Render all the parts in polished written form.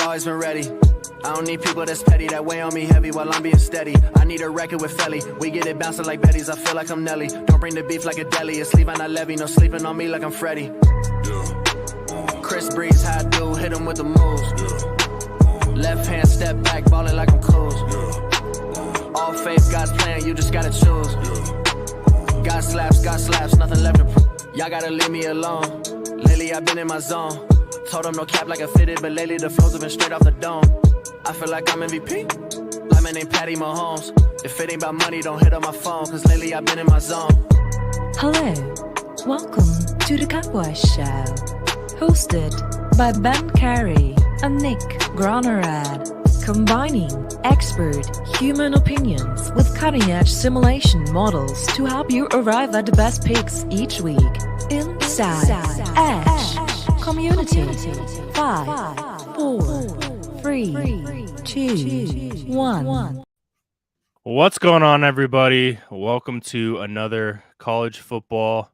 Always been ready. I don't need people that's petty, that weigh on me heavy while I'm being steady. I need a record with Felly. We get it bouncing like Betty's. I feel like I'm Nelly. Don't bring the beef like a deli. It's Levi, not Levy. No sleeping on me like I'm Freddy. Chris Breeze, how I do. Hit him with the moves. Left hand step back, ballin' like I'm cool. All faith, God's plan. You just gotta choose. God slaps, nothing left to prove. Y'all gotta leave me alone. Lately I've been in my zone. Told him no cap like a fitted, but lately the flows have been straight off the dome. I feel like I'm MVP, like my name Patty Mahomes. If it ain't about money, don't hit on my phone, cause lately I've been in my zone. Hello, welcome to the Cowboy Show, hosted by Ben Carey and Nick Gronerad, combining expert human opinions with cutting-edge simulation models to help you arrive at the best picks each week. Inside Edge Community. 5, 4, 3, 2, 1. What's going on, everybody? Welcome to another college football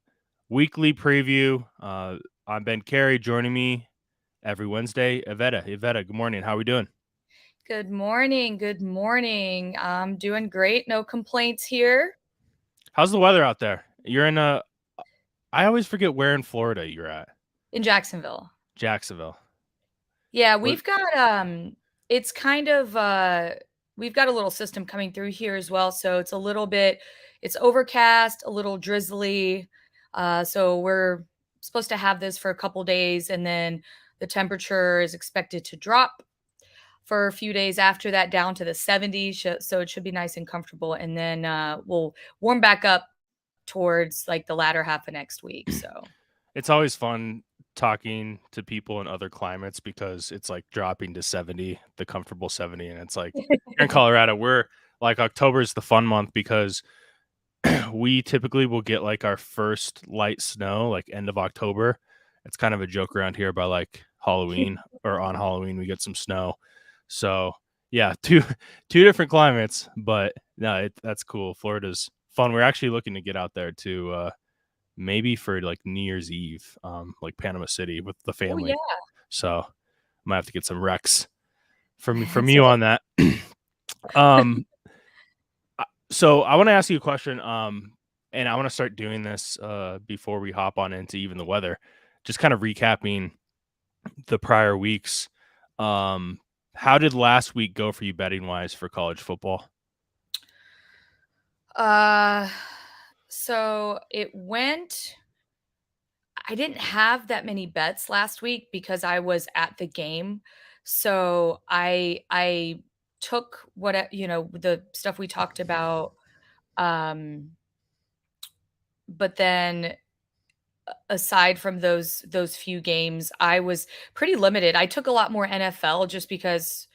weekly preview. I'm Ben Carey. Joining me every Wednesday, Iveta. Iveta, good morning. How are we doing? Good morning. Good morning. I'm doing great. No complaints here. How's the weather out there? You're in I always forget where in Florida you're at. In Jacksonville. Yeah, we've got it's kind of we've got a little system coming through here as well, so it's it's overcast, a little drizzly. So we're supposed to have this for a couple days, and then the temperature is expected to drop for a few days after that down to the 70s, so it should be nice and comfortable, and then we'll warm back up towards like the latter half of next week. So it's always fun talking to people in other climates because it's like dropping to 70, the comfortable 70, and it's like here in Colorado, we're like October is the fun month because we typically will get like our first light snow like end of October. It's kind of a joke around here by like Halloween or on Halloween we get some snow. So yeah, two different climates, but no, that's cool. Florida's fun. We're actually looking to get out there to maybe for like New Year's Eve, like Panama City with the family. Oh, yeah. So I might have to get some recs from you on that. So I want to ask you a question. And I want to start doing this before we hop on into even the weather, just kind of recapping the prior weeks. How did last week go for you betting wise for college football? So it went, I didn't have that many bets last week because I was at the game. So I took the stuff we talked about. But then aside from those few games, I was pretty limited. I took a lot more NFL just because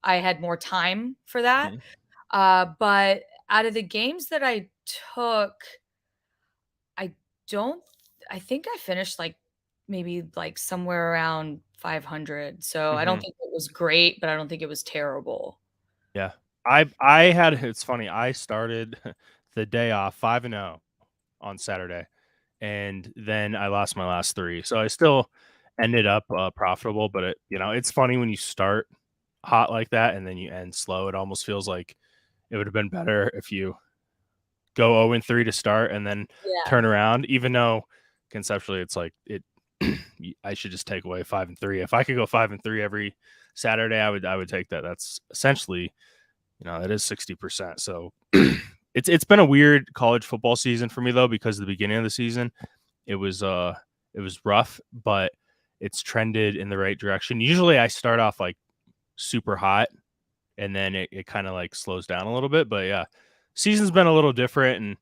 I had more time for that. Mm-hmm. But out of the games that I took, I think I finished like maybe like somewhere around 500. So I don't think it was great, but I don't think it was terrible. Yeah. It's funny. I started the day off 5-0 on Saturday, and then I lost my last 3. So I still ended up profitable, but it's funny when you start hot like that and then you end slow. It almost feels like it would have been better if you go 0-3 to start and then turn around, even though conceptually it's like I should just take away 5-3. If I could go 5-3 every Saturday, I would take that. That's essentially, it is 60%. So it's been a weird college football season for me though, because the beginning of the season it was rough, but it's trended in the right direction. Usually I start off like super hot and then it kind of like slows down a little bit. But yeah, season's been a little different, and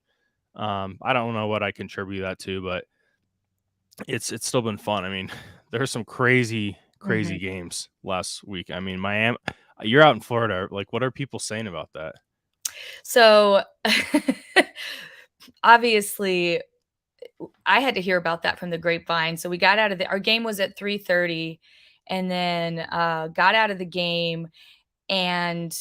I don't know what I contribute that to, but it's still been fun. I mean, there are some crazy Mhm. games last week. I mean, Miami, you're out in Florida. Like, what are people saying about that? So obviously I had to hear about that from the grapevine. So we got out of our game was at 3:30, and then got out of the game and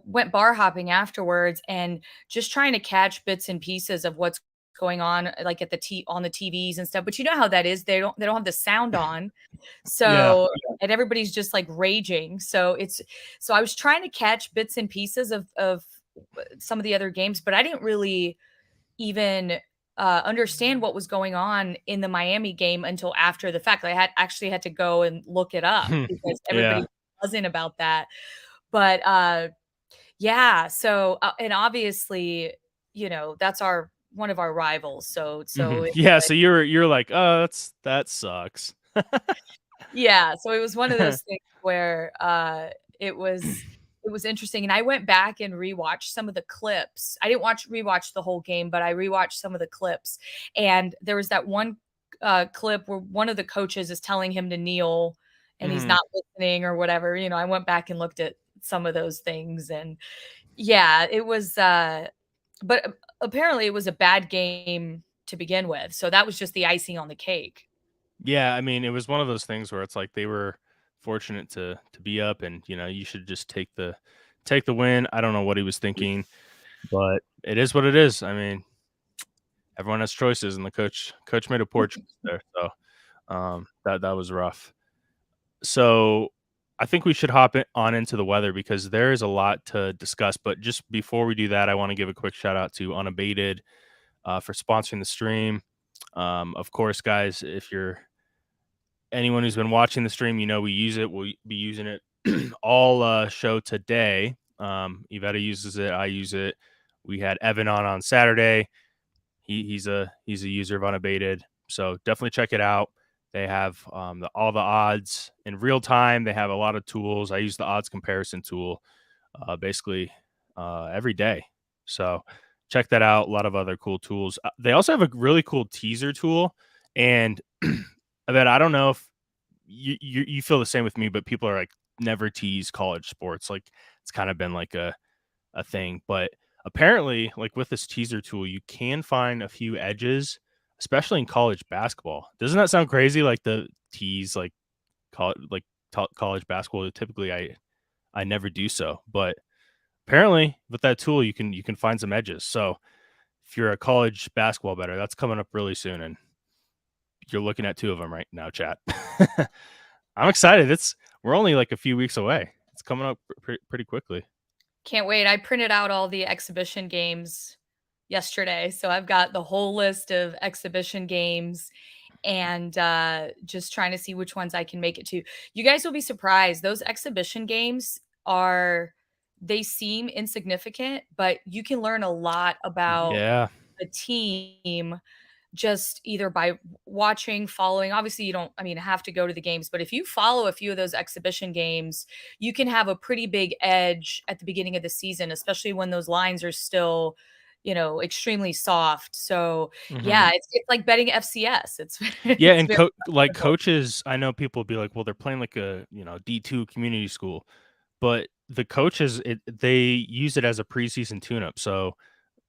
went bar hopping afterwards and just trying to catch bits and pieces of what's going on, like at on the TVs and stuff. But you know how that is. They don't have the sound on. Yeah. So and everybody's just like raging. So I was trying to catch bits and pieces of some of the other games, but I didn't really even understand what was going on in the Miami game until after the fact. I had to go and look it up because everybody Yeah. was buzzing about that. But yeah, so and obviously, that's our one of our rivals. So Yeah. So you're like, oh, that sucks. yeah, so it was one of those things where it was interesting, and I went back and rewatched some of the clips. I didn't rewatch the whole game, but I rewatched some of the clips, and there was that one clip where one of the coaches is telling him to kneel, and he's Mhm. not listening or whatever. I went back and looked at some of those things, and yeah, it was. But apparently, it was a bad game to begin with, so that was just the icing on the cake. Yeah, I mean, it was one of those things where it's like they were fortunate to be up, and you should just take the win. I don't know what he was thinking, but it is what it is. I mean, everyone has choices, and the coach made a poor choice there. So that was rough. So I think we should on into the weather because there is a lot to discuss. But just before we do that, I want to give a quick shout out to Unabated for sponsoring the stream. Of course, guys, if you're anyone who's been watching the stream, we use it. We'll be using it all show today. Iveta uses it. I use it. We had Evan on Saturday. He's a user of Unabated, so definitely check it out. They have all the odds in real time. They have a lot of tools. I use the odds comparison tool basically every day. So check that out. A lot of other cool tools. They also have a really cool teaser tool, and that I don't know if you feel the same with me, but people are like never tease college sports. Like it's kind of been like a thing, but apparently like with this teaser tool, you can find a few edges, especially in college basketball. Doesn't that sound crazy? Like the tease, like college basketball. Typically, I never do so, but apparently with that tool, you can find some edges. So if you're a college basketball bettor, that's coming up really soon, and you're looking at two of them right now, chat. I'm excited. We're only like a few weeks away. It's coming up pretty quickly. Can't wait. I printed out all the exhibition games yesterday. So I've got the whole list of exhibition games and just trying to see which ones I can make it to. You guys will be surprised. Those exhibition games they seem insignificant, but you can learn a lot about Yeah. the team just either by watching, following. Obviously, you don't, have to go to the games, but if you follow a few of those exhibition games, you can have a pretty big edge at the beginning of the season, especially when those lines are still, extremely soft. So, Mhm. yeah, it's like betting FCS. It's Yeah, it's and very like difficult. coaches, I know people will be like, "Well, they're playing like a, D2 community school." But the coaches, they use it as a preseason tune-up. So,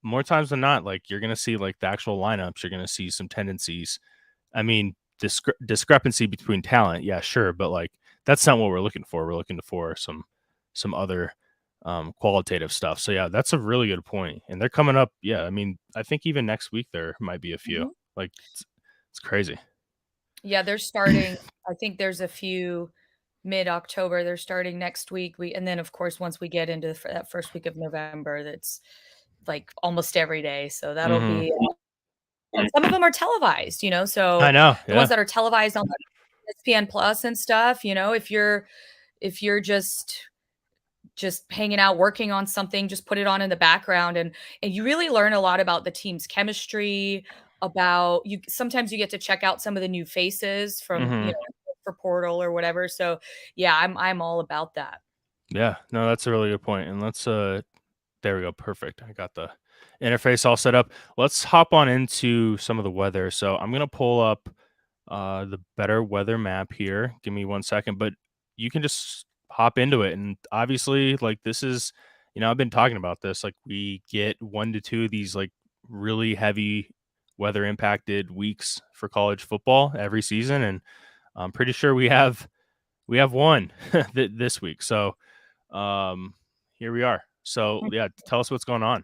more times than not, like, you're gonna see, like, the actual lineups, you're gonna see some tendencies. I mean, discrepancy between talent, yeah, sure, but, like, that's not what we're looking for. We're looking for some other, qualitative stuff. So, yeah, that's a really good point, and they're coming up, yeah, I mean, I think even next week there might be a few. Mhm. Like, it's crazy. Yeah, they're starting. I think there's a few mid-October. They're starting next week. And then of course once we get into that first week of November, that's like almost every day. So that'll Mhm. be and some of them are televised, I so know. the ones Yeah. that are televised on, like, ESPN Plus and stuff, if you're just hanging out, working on something, just put it on in the background, and you really learn a lot about the team's chemistry, about you sometimes you get to check out some of the new faces from, Hmm. for Portal or whatever, so, yeah, I'm all about that. Yeah. No, that's a really good point. And let's there we go. Perfect. I got the interface all set up. Let's hop on into some of the weather. So I'm gonna pull up the better weather map here. Give me 1 second, but you can just hop into it. And obviously, like this is, I've been talking about this. Like we get 1 to 2 of these like really heavy weather impacted weeks for college football every season, and I'm pretty sure we have one this week. So here we are. So yeah, tell us what's going on.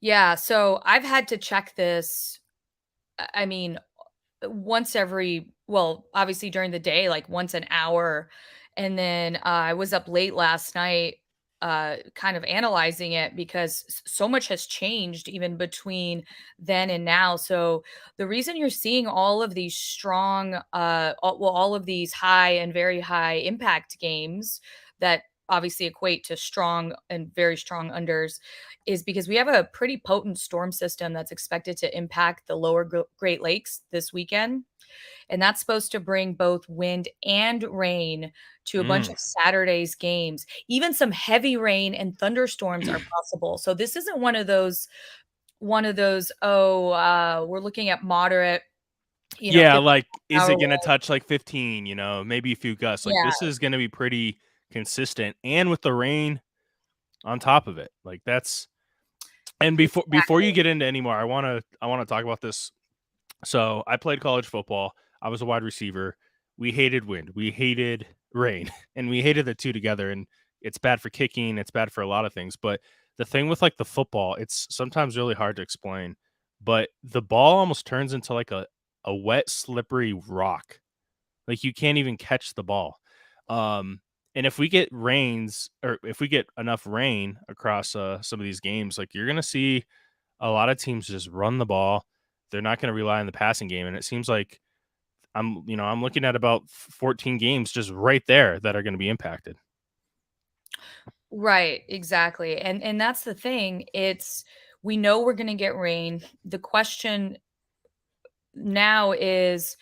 Yeah, so I've had to check this, I mean, once every well, obviously during the day, like once an hour. And then I was up late last night, kind of analyzing it because so much has changed even between then and now. So the reason you're seeing all of these strong, all of these high and very high impact games that obviously equate to strong and very strong unders is because we have a pretty potent storm system that's expected to impact the lower Great Lakes this weekend. And that's supposed to bring both wind and rain to a bunch Mm. of Saturday's games. Even some heavy rain and thunderstorms are possible. So this isn't one of those, oh, we're looking at moderate, Yeah, 50 like is hour it gonna winds. touch like 15, maybe a few gusts. Like this Yeah, is gonna be pretty consistent and with the rain on top of it. Like that's and before you exactly. get into any more, I wanna talk about this. So I played college football. I was a wide receiver. We hated wind. We hated rain. And we hated the two together. And it's bad for kicking. It's bad for a lot of things. But the thing with like the football, it's sometimes really hard to explain. But the ball almost turns into like a wet, slippery rock. Like you can't even catch the ball. Um, and if we get rains or if we get enough rain across some of these games, like you're gonna see a lot of teams just run the ball. They're not going to rely on the passing game, and it seems like I'm looking at about 14 games just right there that are going to be impacted. Right, exactly. And that's the thing. We know we're going to get rain. The question now is,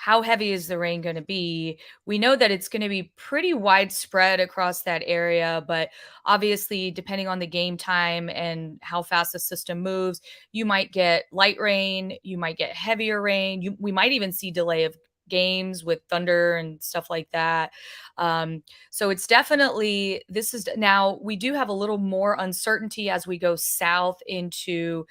how heavy is the rain going to be? We know that it's going to be pretty widespread across that area, but obviously, depending on the game time and how fast the system moves, you might get light rain, you might get heavier rain, we might even see delay of games with thunder and stuff like that. So it's definitely, this is now, we do have a little more uncertainty as we go south into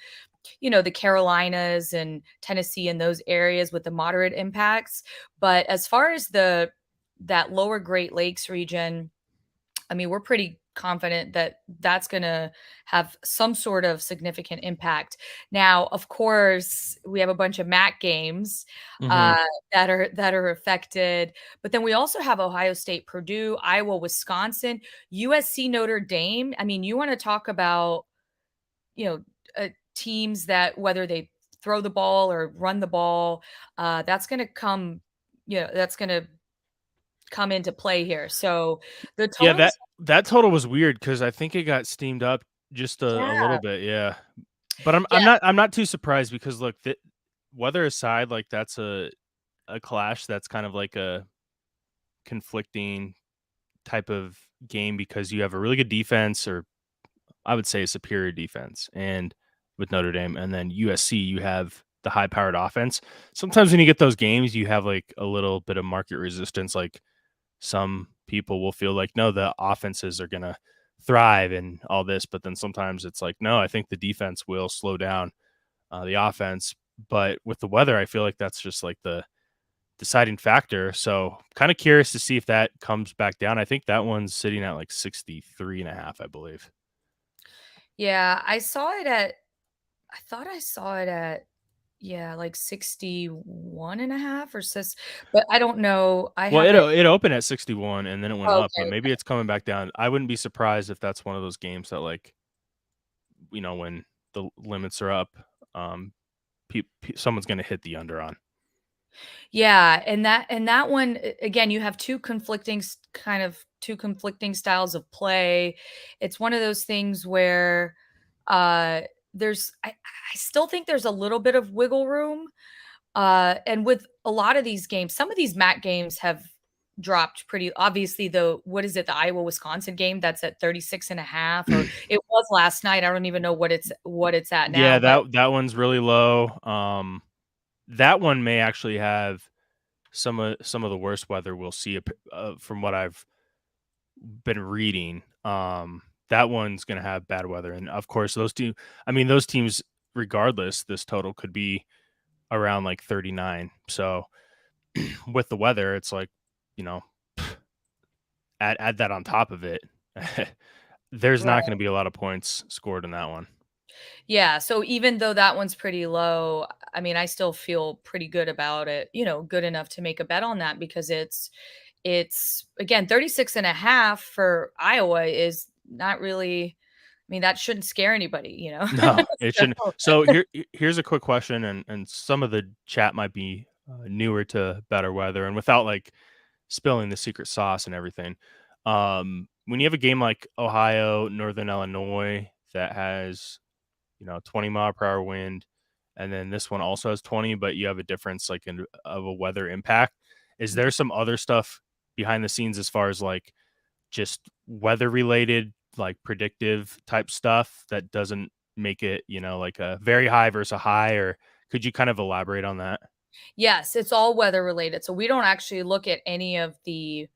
the Carolinas and Tennessee and those areas with the moderate impacts. But as far as that lower Great Lakes region, I mean, we're pretty confident that that's going to have some sort of significant impact. Now, of course, we have a bunch of MAC games Hmm. uh, that are affected, but then we also have Ohio State, Purdue, Iowa, Wisconsin, USC, Notre Dame. I mean, you want to talk about you know, teams that whether they throw the ball or run the ball, that's going to come, that's going to come into play here. So the Yeah, that totals, that total was weird because I think it got steamed up just a yeah, little bit. Yeah, but I'm yeah, I'm not I'm not too surprised because look, weather aside, like that's a clash that's kind of like a conflicting type of game because you have a really good defense or I would say a superior defense, and with Notre Dame, and then USC, you have the high-powered offense. Sometimes when you get those games, you have like a little bit of market resistance. Like some people will feel like, no, the offenses are gonna thrive and all this, but then sometimes it's like, no, I think the defense will slow down the offense. But with the weather, I feel like that's just like the deciding factor. So kind of curious to see if that comes back down. I think that one's sitting at like 63 and a half, I believe. yeah. I thought I saw it at, yeah, like 61 and a half or sis, but I don't know. I Well, it haven't. it opened at 61 and then it went up, but Okay. maybe it's coming back down. I wouldn't be surprised if that's one of those games that like, when the limits are up, um, someone's going to hit the under on. Yeah, and that one again, you have two conflicting styles of play. It's one of those things where uh there's I still think there's a little bit of wiggle room. And with a lot of these games, some of these MAC games have dropped pretty obviously. What is it, the Iowa Wisconsin game that's at 36.5, or it was last night. I don't even know what it's at now. Yeah, that one's really low. That one may actually have some of the worst weather we'll see from what I've been reading. That one's going to have bad weather, and of course those teams, regardless, this total could be around like 39. So with the weather, it's like, add that on top of it. There's not going to be a lot of points scored in that one. Yeah, so even though that one's pretty low, I mean, I still feel pretty good about it, good enough to make a bet on that, because it's again, 36.5 for Iowa is not really, I mean, that shouldn't scare anybody, No, it shouldn't. So here's a quick question, and some of the chat might be newer to better weather, and without like spilling the secret sauce and everything. When you have a game like Ohio, Northern Illinois that has 20 mile per hour wind, and then this one also has 20, but you have a difference like of a weather impact. Is there some other stuff behind the scenes as far as like just weather related, like predictive type stuff that doesn't make it, like a very high versus a high? Or could you kind of elaborate on that? Yes, it's all weather related. So we don't actually look at any of the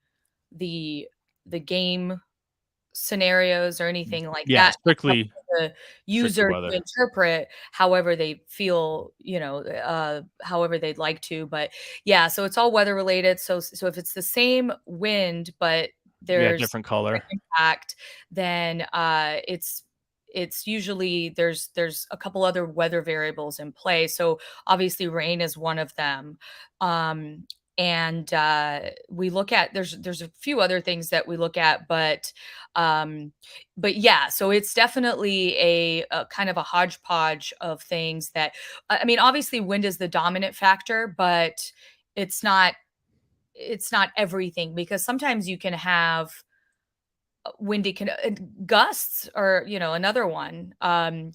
game scenarios or anything like that. Strictly the user to interpret however they feel, however they'd like to. But yeah, so it's all weather related. So if it's the same wind, but there's different color impact, then it's usually there's a couple other weather variables in play. So obviously rain is one of them. And we look at there's a few other things that we look at, but yeah, so it's definitely a kind of a hodgepodge of things that, I mean, obviously wind is the dominant factor, but it's not everything, because sometimes you can have windy gusts, or another one. And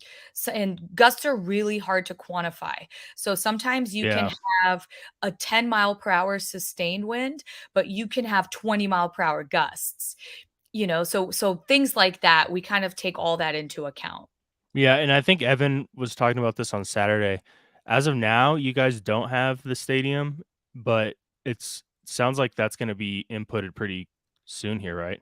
gusts are really hard to quantify. So sometimes you can have a 10 mile per hour sustained wind, but you can have 20 mile per hour gusts. So things like that, we kind of take all that into account. Yeah, and I think Evan was talking about this on Saturday. As of now, you guys don't have the stadium, but it sounds like that's going to be inputted pretty soon here, right?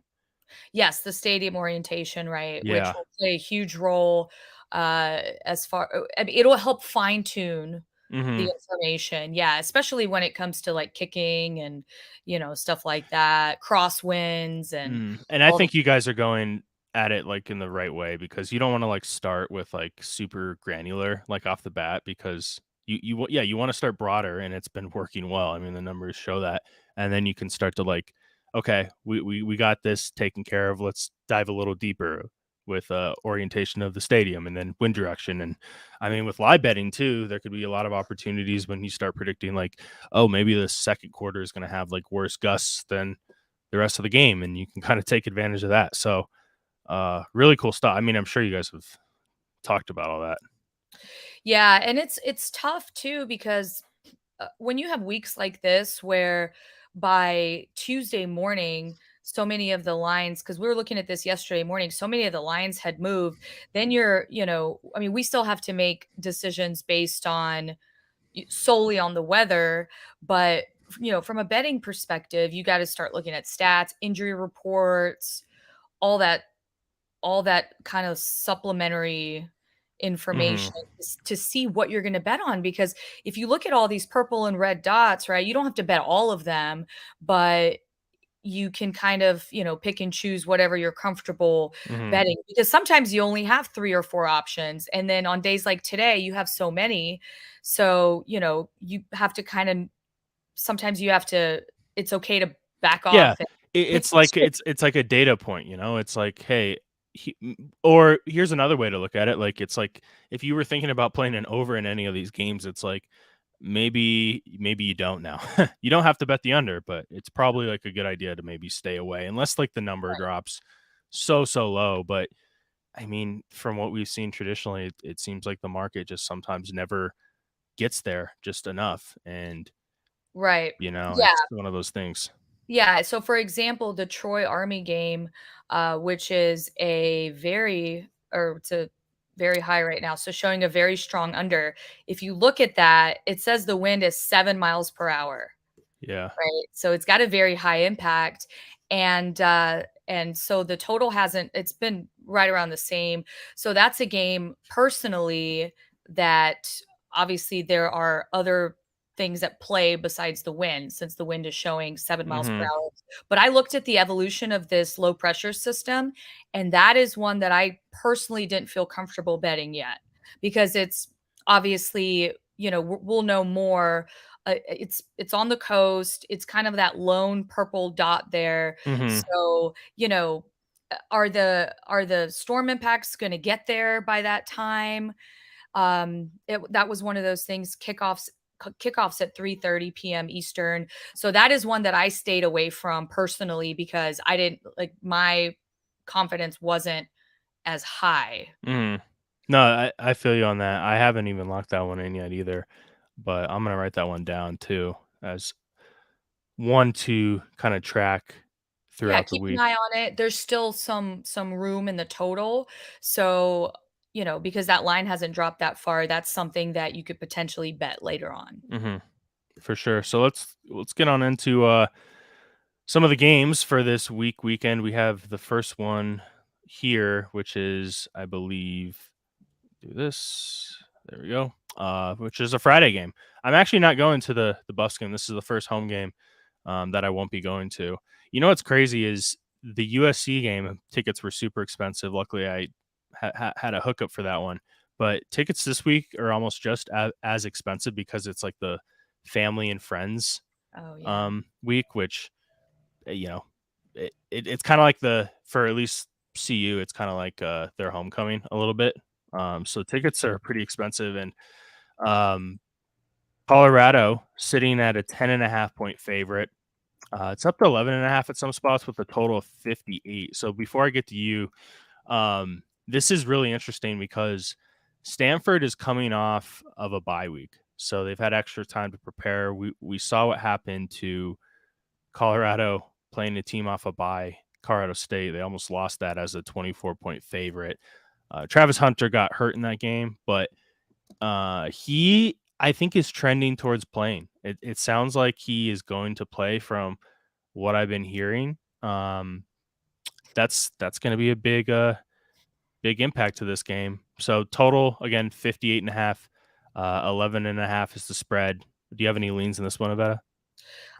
Yes, the stadium orientation, right, which Yeah. will play a huge role, as far I mean, it'll help fine tune the information. Yeah, especially when it comes to like kicking and, stuff like that, crosswinds and And I think you guys are going at it like in the right way, because you don't want to like start with like super granular like off the bat, because you want to start broader, and it's been working well. I mean, the numbers show that. And then you can start to like, okay, we got this taken care of. Let's dive a little deeper with orientation of the stadium and then wind direction. And I mean, with live betting too, there could be a lot of opportunities when you start predicting like, oh, maybe the second quarter is going to have like worse gusts than the rest of the game, and you can kind of take advantage of that. So really cool stuff. I mean, I'm sure you guys have talked about all that. Yeah, and it's tough too, because when you have weeks like this where by Tuesday morning, so many of the lines, because we were looking at this yesterday morning, so many of the lines had moved. Then I mean, we still have to make decisions based on solely on the weather, but from a betting perspective, you got to start looking at stats, injury reports, all that kind of supplementary information to see what you're going to bet on. Because if you look at all these purple and red dots, right, you don't have to bet all of them, but you can kind of, pick and choose whatever you're comfortable betting, because sometimes you only have 3 or 4 options. And then on days like today, you have so many. So, you have to kind of, sometimes you have to, it's okay to back off. Yeah. It's like, it's like a data point, it's like, hey, or here's another way to look at it. Like, it's like if you were thinking about playing an over in any of these games, it's like maybe you don't now. You don't have to bet the under, but it's probably like a good idea to maybe stay away unless like the number drops so low. But I mean, from what we've seen traditionally, it seems like the market just sometimes never gets there just enough. And, Right. Yeah. it's one of those things. Yeah. So, for example, the Troy Army game, which is it's a very high right now. So, showing a very strong under. If you look at that, it says the wind is 7 miles per hour. Yeah. Right. So it's got a very high impact. And so the total it's been right around the same. So that's a game personally that obviously there are other things at play besides the wind, since the wind is showing 7 miles per Mhm. hour. But I looked at the evolution of this low pressure system, and that is one that I personally didn't feel comfortable betting yet, because it's obviously, we'll know more. It's on the coast. It's kind of that lone purple dot there. Mhm. So, are the storm impacts going to get there by that time? That was one of those things. Kickoffs at 3:30 p.m. Eastern. So that is one that I stayed away from personally, because I didn't like, my confidence wasn't as high. Mhm. No, I feel you on that. I haven't even locked that one in yet either, but I'm gonna write that one down too as one to kind of track Yeah, throughout the keep an week. eye on it. There's still some room in the total. So, because that line hasn't dropped that far, that's something that you could potentially bet later on. Mhm. For sure. So let's get on into some of the games for this weekend. We have the first one here, which is, I believe, do this. There we go. Which is a Friday game. I'm actually not going to the Buffs game. This is the first home game that I won't be going to. You know what's crazy is the USC game tickets were super expensive. Luckily, I had a hookup for that one. But tickets this week are almost just as expensive because it's like the family and friends Oh, yeah. week, which it's kind of like for at least CU, it's kind of like their homecoming a little bit. So tickets are pretty expensive, and um, Colorado sitting at a 10.5 point favorite. It's up to 11.5 at some spots with a total of 58. So before I get to you, this is really interesting because Stanford is coming off of a bye week. So they've had extra time to prepare. We saw what happened to Colorado playing a team off a bye, Colorado State. They almost lost that as a 24-point favorite. Travis Hunter got hurt in that game, but he, I think, is trending towards playing. It sounds like he is going to play from what I've been hearing. That's going to be a big impact to this game. So total again 58.5, 11.5 is the spread. Do you have any leans in this one, Avetta?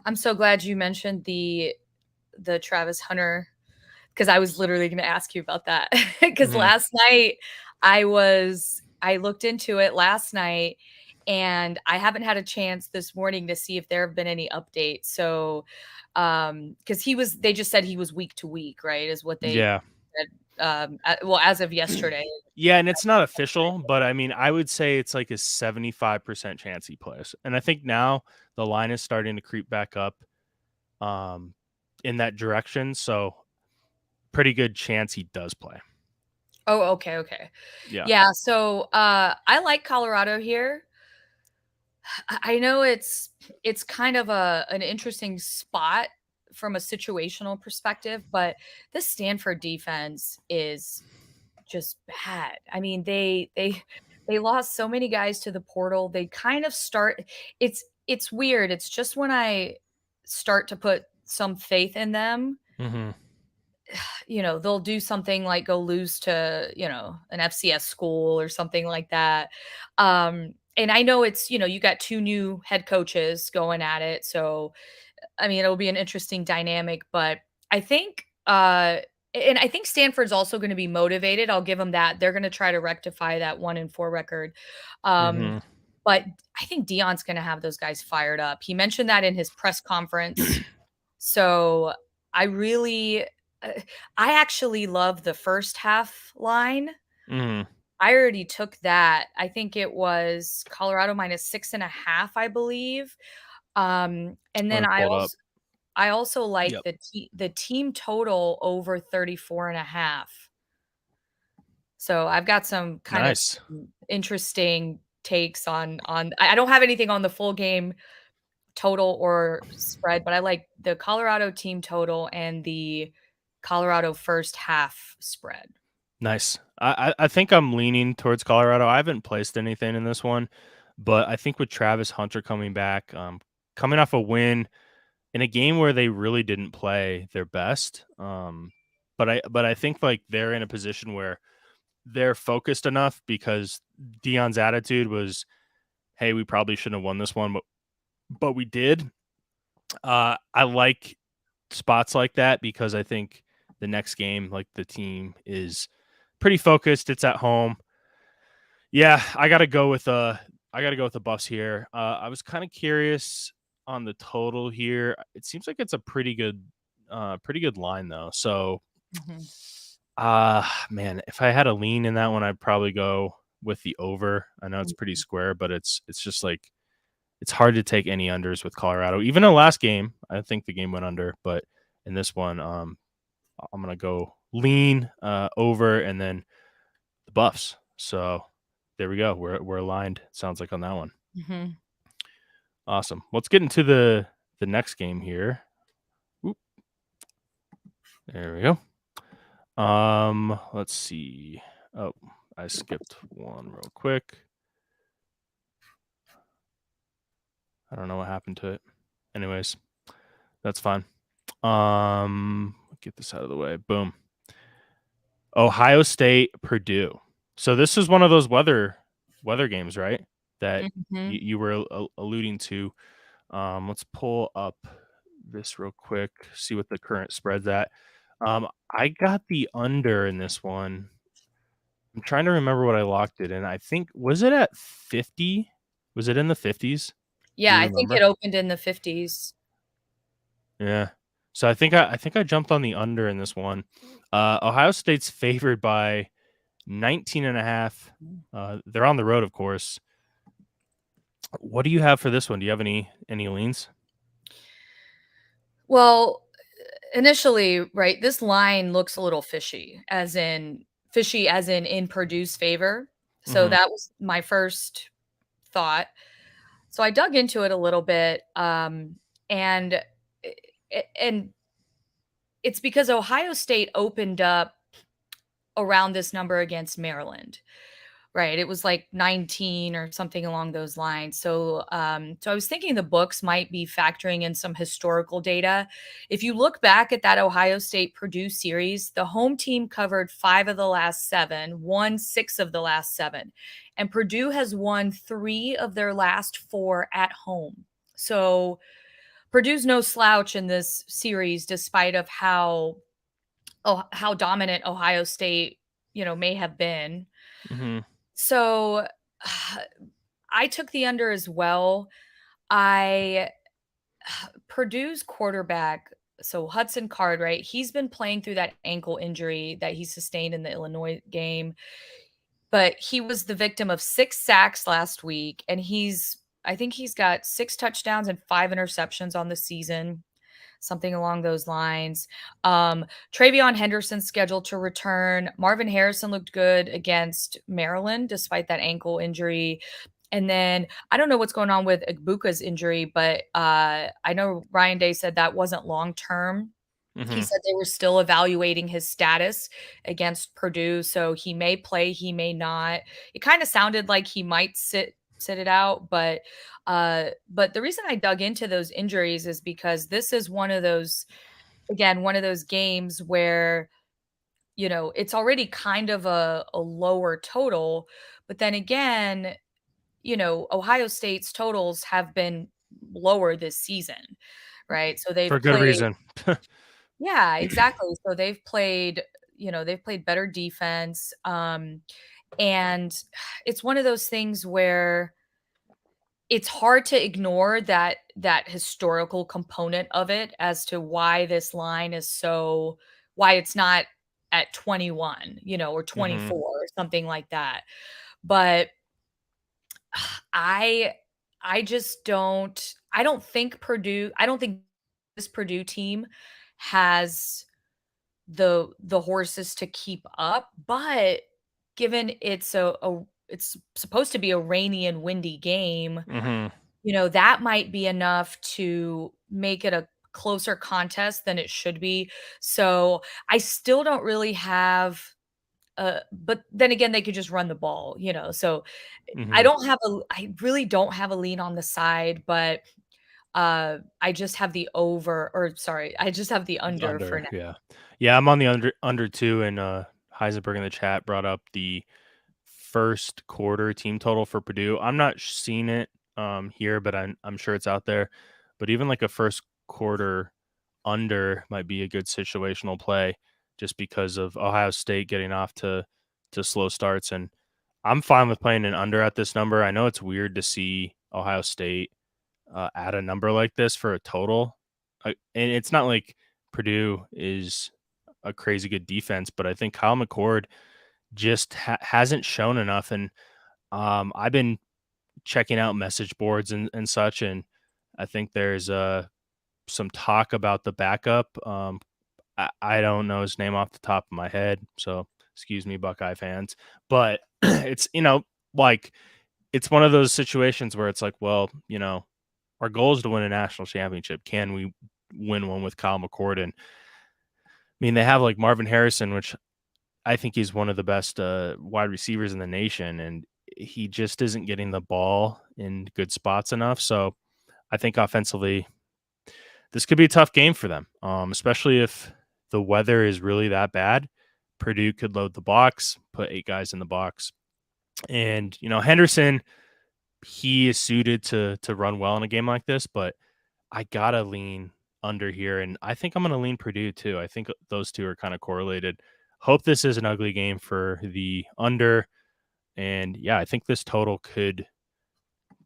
I'm so glad you mentioned the Travis Hunter, because I was literally going to ask you about that. Because Mhm. last night I looked into it last night, and I haven't had a chance this morning to see if there have been any updates. So, because they just said he was week to week, right? Is what they Yeah. said. Well, as of yesterday. Yeah, and it's not official, but I mean, I would say it's like a 75% chance he plays. And I think now the line is starting to creep back up um in that direction, so pretty good chance he does play. Oh, okay, okay. Yeah. Yeah, so I like Colorado here. I know it's kind of an interesting spot from a situational perspective, but this Stanford defense is just bad. I mean, they lost so many guys to the portal. They kind of start it's weird. It's just when I start to put some faith in them, Mhm. they'll do something like go lose to, an FCS school or something like that. And I know you got two new head coaches going at it. So, I mean, it'll be an interesting dynamic, but I think, and I think Stanford's also going to be motivated. I'll give them that. They're going to try to rectify that 1-4 record. Um, Mhm. but I think Dion's going to have those guys fired up. He mentioned that in his press conference. So I really, I actually love the first half line. Mhm. I already took that. I think it was Colorado minus 6.5, I believe. And Let then me pull it up. I also like Yep. the team total over 34.5. So I've got some kind of Nice. interesting takes on I don't have anything on the full game total or spread, but I like the Colorado team total and the Colorado first half spread. Nice. I think I'm leaning towards Colorado. I haven't placed anything in this one, but I think with Travis Hunter coming back, coming off a win in a game where they really didn't play their best, but I think like they're in a position where they're focused enough because Dion's attitude was, "Hey, we probably shouldn't have won this one, but we did." I like spots like that because I think the next game, like the team is pretty focused. It's at home. Yeah, I gotta go with the Buffs here. I was kind of curious on the total here. It seems like it's a pretty good line though. So, Mhm. man, if I had a lean in that one, I'd probably go with the over. I know it's pretty Mhm. square, but it's just like it's hard to take any unders with Colorado. Even in the last game, I think the game went under, but in this one, I'm gonna go lean over and then the Buffs. So there we go. We're aligned. Sounds like on that one. Mhm. Awesome. Let's get into the next game here. Oop, there we go. Let's see. Oh, I skipped one real quick. I don't know what happened to it. Anyways, that's fine. Get this out of the way. Boom. Ohio State, Purdue. So this is one of those weather games, right? That Mhm. you were alluding to. Let's pull up this real quick, see what the current spread's at. I got the under in this one. I'm trying to remember what I locked it in. I think was it at 50? Was it in the 50s? Do Yeah, you I think it remember? opened in the 50s. Yeah. So I think I jumped on the under in this one. Ohio State's favored by 19 and a half. They're on the road, of course. What do you have for this one? Do you have any leans? Well, initially, right, this line looks a little fishy as in Purdue's favor. So Mhm. that was my first thought. So I dug into it a little bit, and and it's because Ohio State opened up around this number against Maryland. Right, it was like 19 or something along those lines. So I was thinking the books might be factoring in some historical data. If you look back at that Ohio State Purdue series, the home team covered 5 of the last 7, won 6 of the last 7, and Purdue has won 3 of their last 4 at home. So Purdue's no slouch in this series, despite of how dominant Ohio State, may have been. Mhm. So I took the under as well. I Purdue's quarterback, so Hudson Card, right? He's been playing through that ankle injury that he sustained in the Illinois game, but he was the victim of 6 sacks last week, and I think he's got 6 touchdowns and 5 interceptions on the season, something along those lines. Travion Henderson's scheduled to return. Marvin Harrison looked good against Maryland despite that ankle injury. And then I don't know what's going on with Igbuka's injury, but I know Ryan Day said that wasn't long term. He Mhm. said they were still evaluating his status against Purdue, so he may play, he may not. It kind of sounded like he might sit it out, but the reason I dug into those injuries is because this is one of those, again, one of those games where, it's already kind of a lower total, but then again, Ohio State's totals have been lower this season, right? So For they've good played, reason. yeah, exactly. So they've played better defense. And it's one of those things where it's hard to ignore that historical component of it as to why this line is so why it's not at 21, or Mm-hmm. 24 or something like that. But I I don't think this Purdue team has the horses to keep up, but given it's supposed to be a rainy and windy game, Mm-hmm. that might be enough to make it a closer contest than it should be. So I still don't really have but then again, they could just run the ball, so Mm-hmm. I really don't have a lean on the side, but I just have the over, or sorry, I just have the under for Under, now. yeah. I'm on the under too, and Heisenberg in the chat brought up the first quarter team total for Purdue. I'm not seeing it here, but I'm sure it's out there. But even like a first quarter under might be a good situational play, just because of Ohio State getting off to slow starts. And I'm fine with playing an under at this number. I know it's weird to see Ohio State at a number like this for a total, and it's not like Purdue is a crazy good defense, but I think Kyle McCord just hasn't shown enough. And I've been checking out message boards and such, and I think there's some talk about the backup. I don't know his name off the top of my head, so excuse me, Buckeye fans. But it's like it's one of those situations where it's like, well, our goal is to win a national championship. Can we win one with Kyle McCord? And I mean, they have like Marvin Harrison, which I think he's one of the best wide receivers in the nation, and he just isn't getting the ball in good spots enough. So I think offensively, this could be a tough game for them, especially if the weather is really that bad. Purdue could load the box, put 8 guys in the box. And, Henderson, he is suited to run well in a game like this, but I got to lean under here. And I think I'm going to lean Purdue too. I think those two are kind of correlated. Hope this is an ugly game for the under. And yeah, I think this total could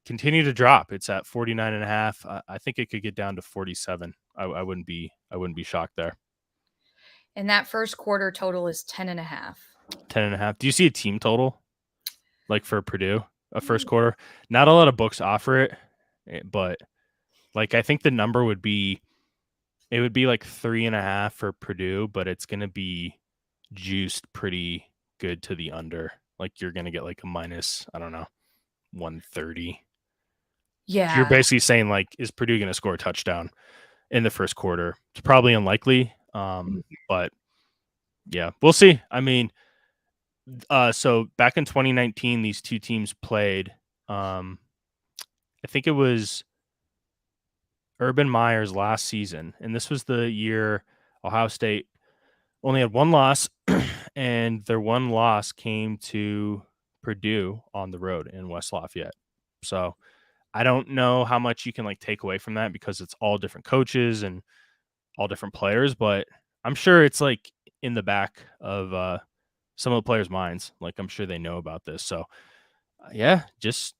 continue to drop. It's at 49.5. I think it could get down to 47. I wouldn't be shocked there. And that first quarter total is 10.5. 10.5. Do you see a team total like for Purdue a first quarter? Not a lot of books offer it, but like I think the number would be like 3.5 for Purdue, but it's going to be juiced pretty good to the under. Like you're going to get like a minus, I don't know, 130. Yeah. You're basically saying like, is Purdue going to score a touchdown in the first quarter? It's probably unlikely. But yeah, we'll see. I mean, so back in 2019, these two teams played. I think it was Urban Meyer's last season, and this was the year Ohio State only had one loss, and their one loss came to Purdue on the road in West Lafayette. So I don't know how much you can like take away from that because it's all different coaches and all different players, but I'm sure it's like in the back of some of the players' minds. Like I'm sure they know about this. So yeah, just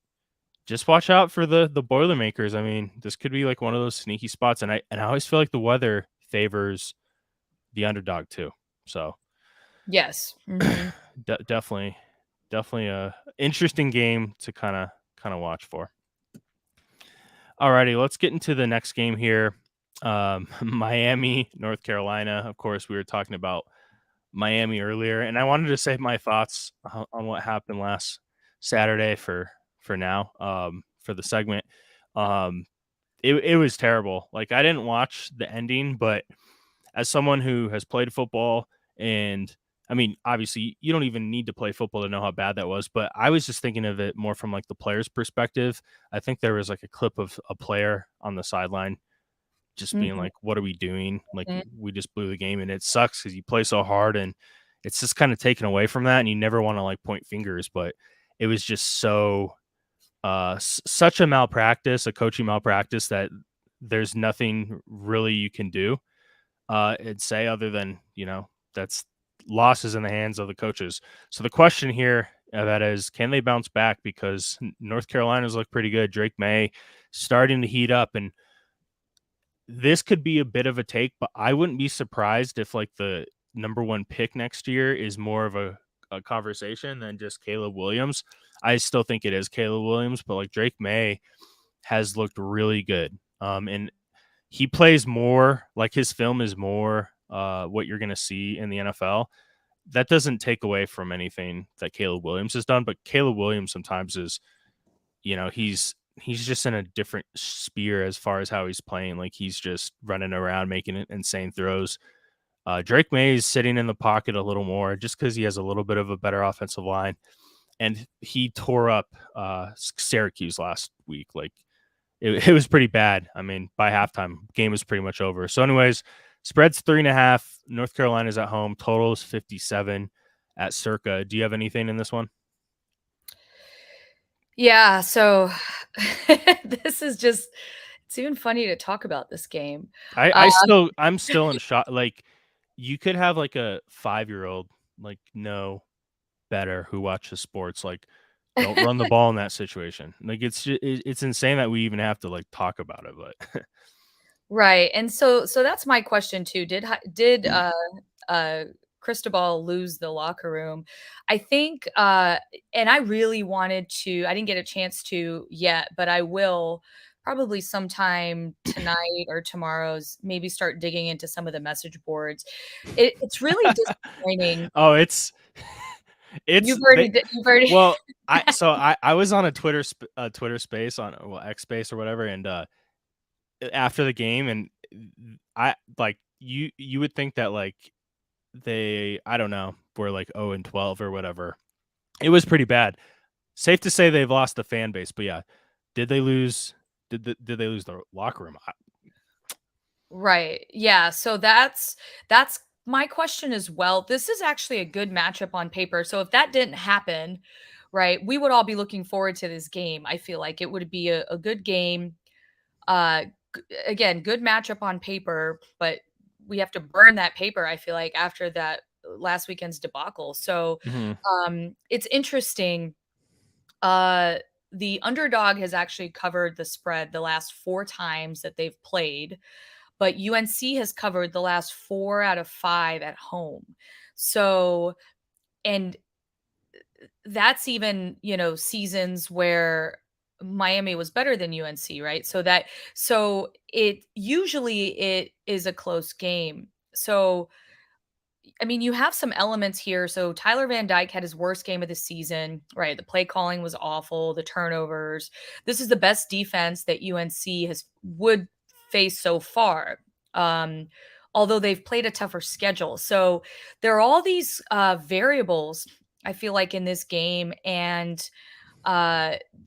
watch out for the Boilermakers. I mean, this could be like one of those sneaky spots, and I always feel like the weather favors the underdog too. So yes, definitely a interesting game to kind of watch for. Alrighty, let's get into the next game here. Miami, North Carolina. Of course, we were talking about Miami earlier, and I wanted to save my thoughts on what happened last Saturday for now, for the segment. It was terrible. Like I didn't watch the ending, but as someone who has played football, and I mean, obviously you don't even need to play football to know how bad that was, but I was just thinking of it more from like the player's perspective. I think there was like a clip of a player on the sideline just being like, what are we doing? Like we just blew the game, and it sucks because you play so hard, and it's just kind of taken away from that, and you never want to like point fingers, but it was just so such a malpractice, a coaching malpractice, that there's nothing really you can do and say other than, that's losses in the hands of the coaches. So the question here that is, can they bounce back? Because North Carolina's look pretty good. Drake May starting to heat up, and this could be a bit of a take, but I wouldn't be surprised if like the number one pick next year is more of a conversation than just Caleb Williams. I still think it is Caleb Williams, but like Drake May has looked really good. And he plays more, like his film is more what you're going to see in the NFL. That doesn't take away from anything that Caleb Williams has done, but Caleb Williams sometimes is, he's just in a different sphere as far as how he's playing. Like he's just running around making insane throws. Drake May is sitting in the pocket a little more just because he has a little bit of a better offensive line. And he tore up Syracuse last week. Like it was pretty bad. I mean, by halftime, game was pretty much over. So anyways, spread's 3.5. North Carolina's at home. Total is 57 at Circa. Do you have anything in this one? Yeah, so this is just, it's even funny to talk about this game. I'm still in shock. Like you could have like a 5-year-old like know better who watches sports. Like don't run the ball in that situation. Like it's insane that we even have to like talk about it. But Right. And so that's my question too. Did Cristobal lose the locker room? I think and I really wanted to, I didn't get a chance to yet, but I will probably sometime tonight or tomorrow's maybe start digging into some of the message boards. It's really disappointing. Oh, it's You've already well, I was on a Twitter space on X space or whatever, and after the game, and I like you would think that like they, I don't know, were like 0-12 or whatever. It was pretty bad. Safe to say they've lost the fan base, but yeah, did they lose? Did they lose the locker room? Right. Yeah. So that's my question as well. This is actually a good matchup on paper. So if that didn't happen, right, we would all be looking forward to this game. I feel like it would be a good game. Again, good matchup on paper, but we have to burn that paper, I feel like, after that last weekend's debacle. So it's interesting. The underdog has actually covered the spread the last 4 times that they've played, but UNC has covered the last 4 out of 5 at home. So, and that's even, seasons where Miami was better than UNC, right? So it is a close game. So I mean, you have some elements here. So Tyler Van Dyke had his worst game of the season, right? The play calling was awful, the turnovers. This is the best defense that UNC would face so far. Although they've played a tougher schedule. So there are all these variables, I feel like, in this game. And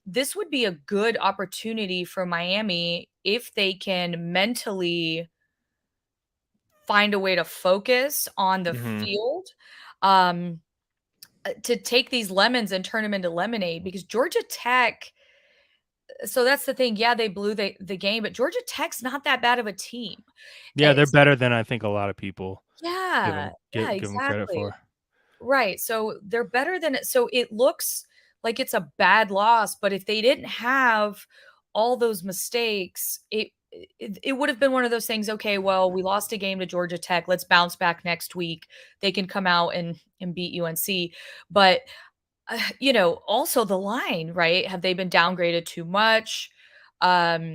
this would be a good opportunity for Miami if they can mentally find a way to focus on the field, to take these lemons and turn them into lemonade, because Georgia Tech, so that's the thing. Yeah, they blew the game, but Georgia Tech's not that bad of a team. Yeah, they're better than I think a lot of people give exactly. them credit for. Right. So they're better than it. So it looks like it's a bad loss, but if they didn't have all those mistakes, it would have been one of those things. Okay, well, we lost a game to Georgia Tech. Let's bounce back next week. They can come out and beat UNC. But, also the line, right? Have they been downgraded too much? How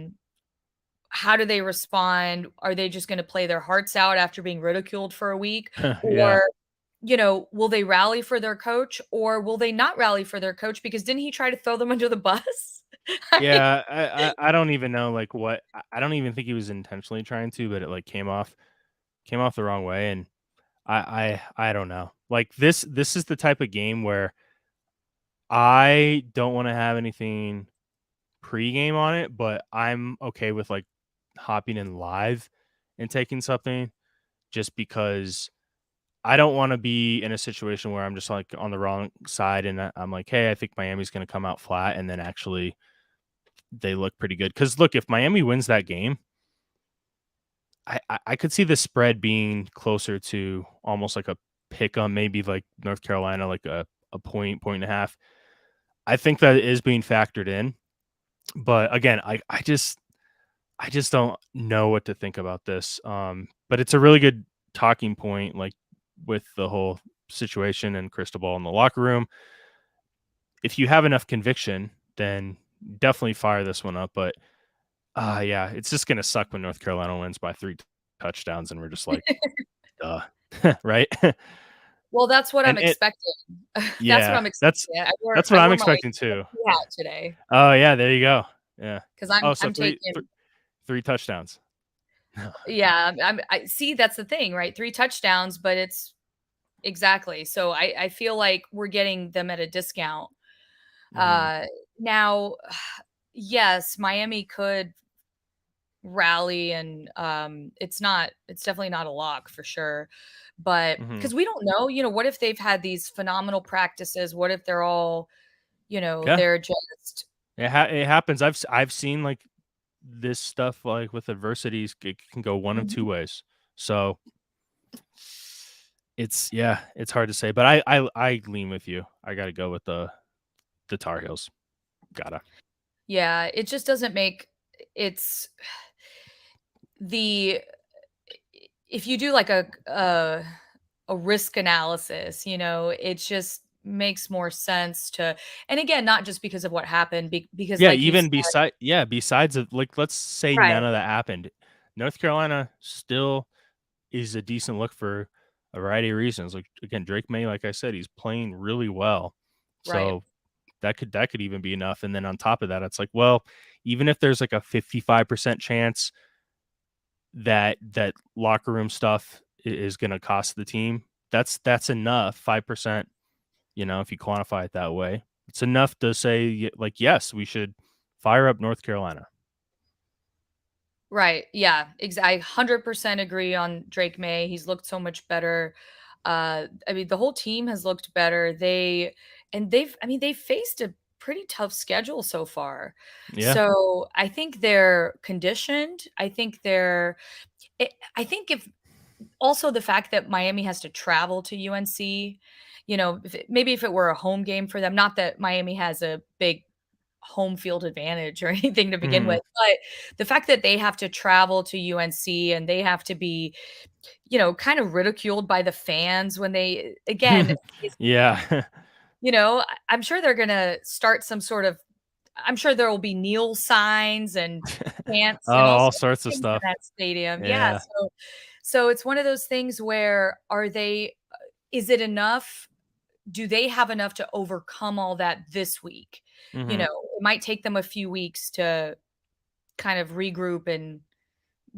do they respond? Are they just going to play their hearts out after being ridiculed for a week? Yeah. Or, will they rally for their coach, or will they not rally for their coach? Because didn't he try to throw them under the bus? Yeah, I don't even know like what, I don't even think he was intentionally trying to, but it like came off the wrong way, and I don't know. Like this is the type of game where I don't want to have anything pre-game on it, but I'm okay with like hopping in live and taking something, just because I don't want to be in a situation where I'm just like on the wrong side and I'm like, hey, I think Miami's going to come out flat, and then actually they look pretty good. Because look, if Miami wins that game, I could see the spread being closer to almost like a pick 'em, maybe like North Carolina, like a point and a half. I think that is being factored in. But again, I just don't know what to think about this. But it's a really good talking point. Like with the whole situation and crystal ball in the locker room. If you have enough conviction, then definitely fire this one up. But yeah, it's just gonna suck when North Carolina wins by 3 touchdowns, and we're just like, duh, right? Well, that's what I'm And it, expecting. That's what yeah, I'm expecting. I wore that's what I I'm wore my expecting too. USC hat today Oh yeah, there you go. Yeah. because Oh, so I'm taking. three touchdowns. Yeah, I see. That's the thing, right? 3 touchdowns, but it's exactly. So I feel like we're getting them at a discount. Mhm. Now, yes, Miami could rally and it's definitely not a lock for sure. But Mhm. because we don't know, what if they've had these phenomenal practices? What if they're all, Yeah, they're just it happens. I've seen like this stuff like with adversities, it can go one of two Mhm. ways. So it's hard to say, but I lean with you. I got to go with the Tar Heels. Gotta. Yeah, it just doesn't make it's the if you do like a risk analysis, it just makes more sense to and again, not just because of what happened, because Yeah, like you even said. besides of like let's say Right, none of that happened. North Carolina still is a decent look for a variety of reasons. Like again, Drake May, like I said, he's playing really well. right. So that could even be enough. And then on top of that, it's like, well, even if there's like a 55% chance that locker room stuff is going to cost the team, that's enough. 5%, if you quantify it that way, it's enough to say like, yes, we should fire up North Carolina. Right. Yeah. I 100% agree on Drake May. He's looked so much better. I mean, the whole team has looked better. They've faced a pretty tough schedule so far. Yeah. So I think they're conditioned. I think if also the fact that Miami has to travel to UNC, maybe if it were a home game for them, not that Miami has a big home field advantage or anything to begin Mhm. with, but the fact that they have to travel to UNC and they have to be, kind of ridiculed by the fans when they again, it's, Yeah. I'm sure they're gonna start some sort of I'm sure there will be kneel signs and Oh, chants and all all sorts of sorts of things in stuff. that stadium. Yeah, Yeah. so it's one of those things where is it enough? Do they have enough to overcome all that this week? Mhm. It might take them a few weeks to kind of regroup and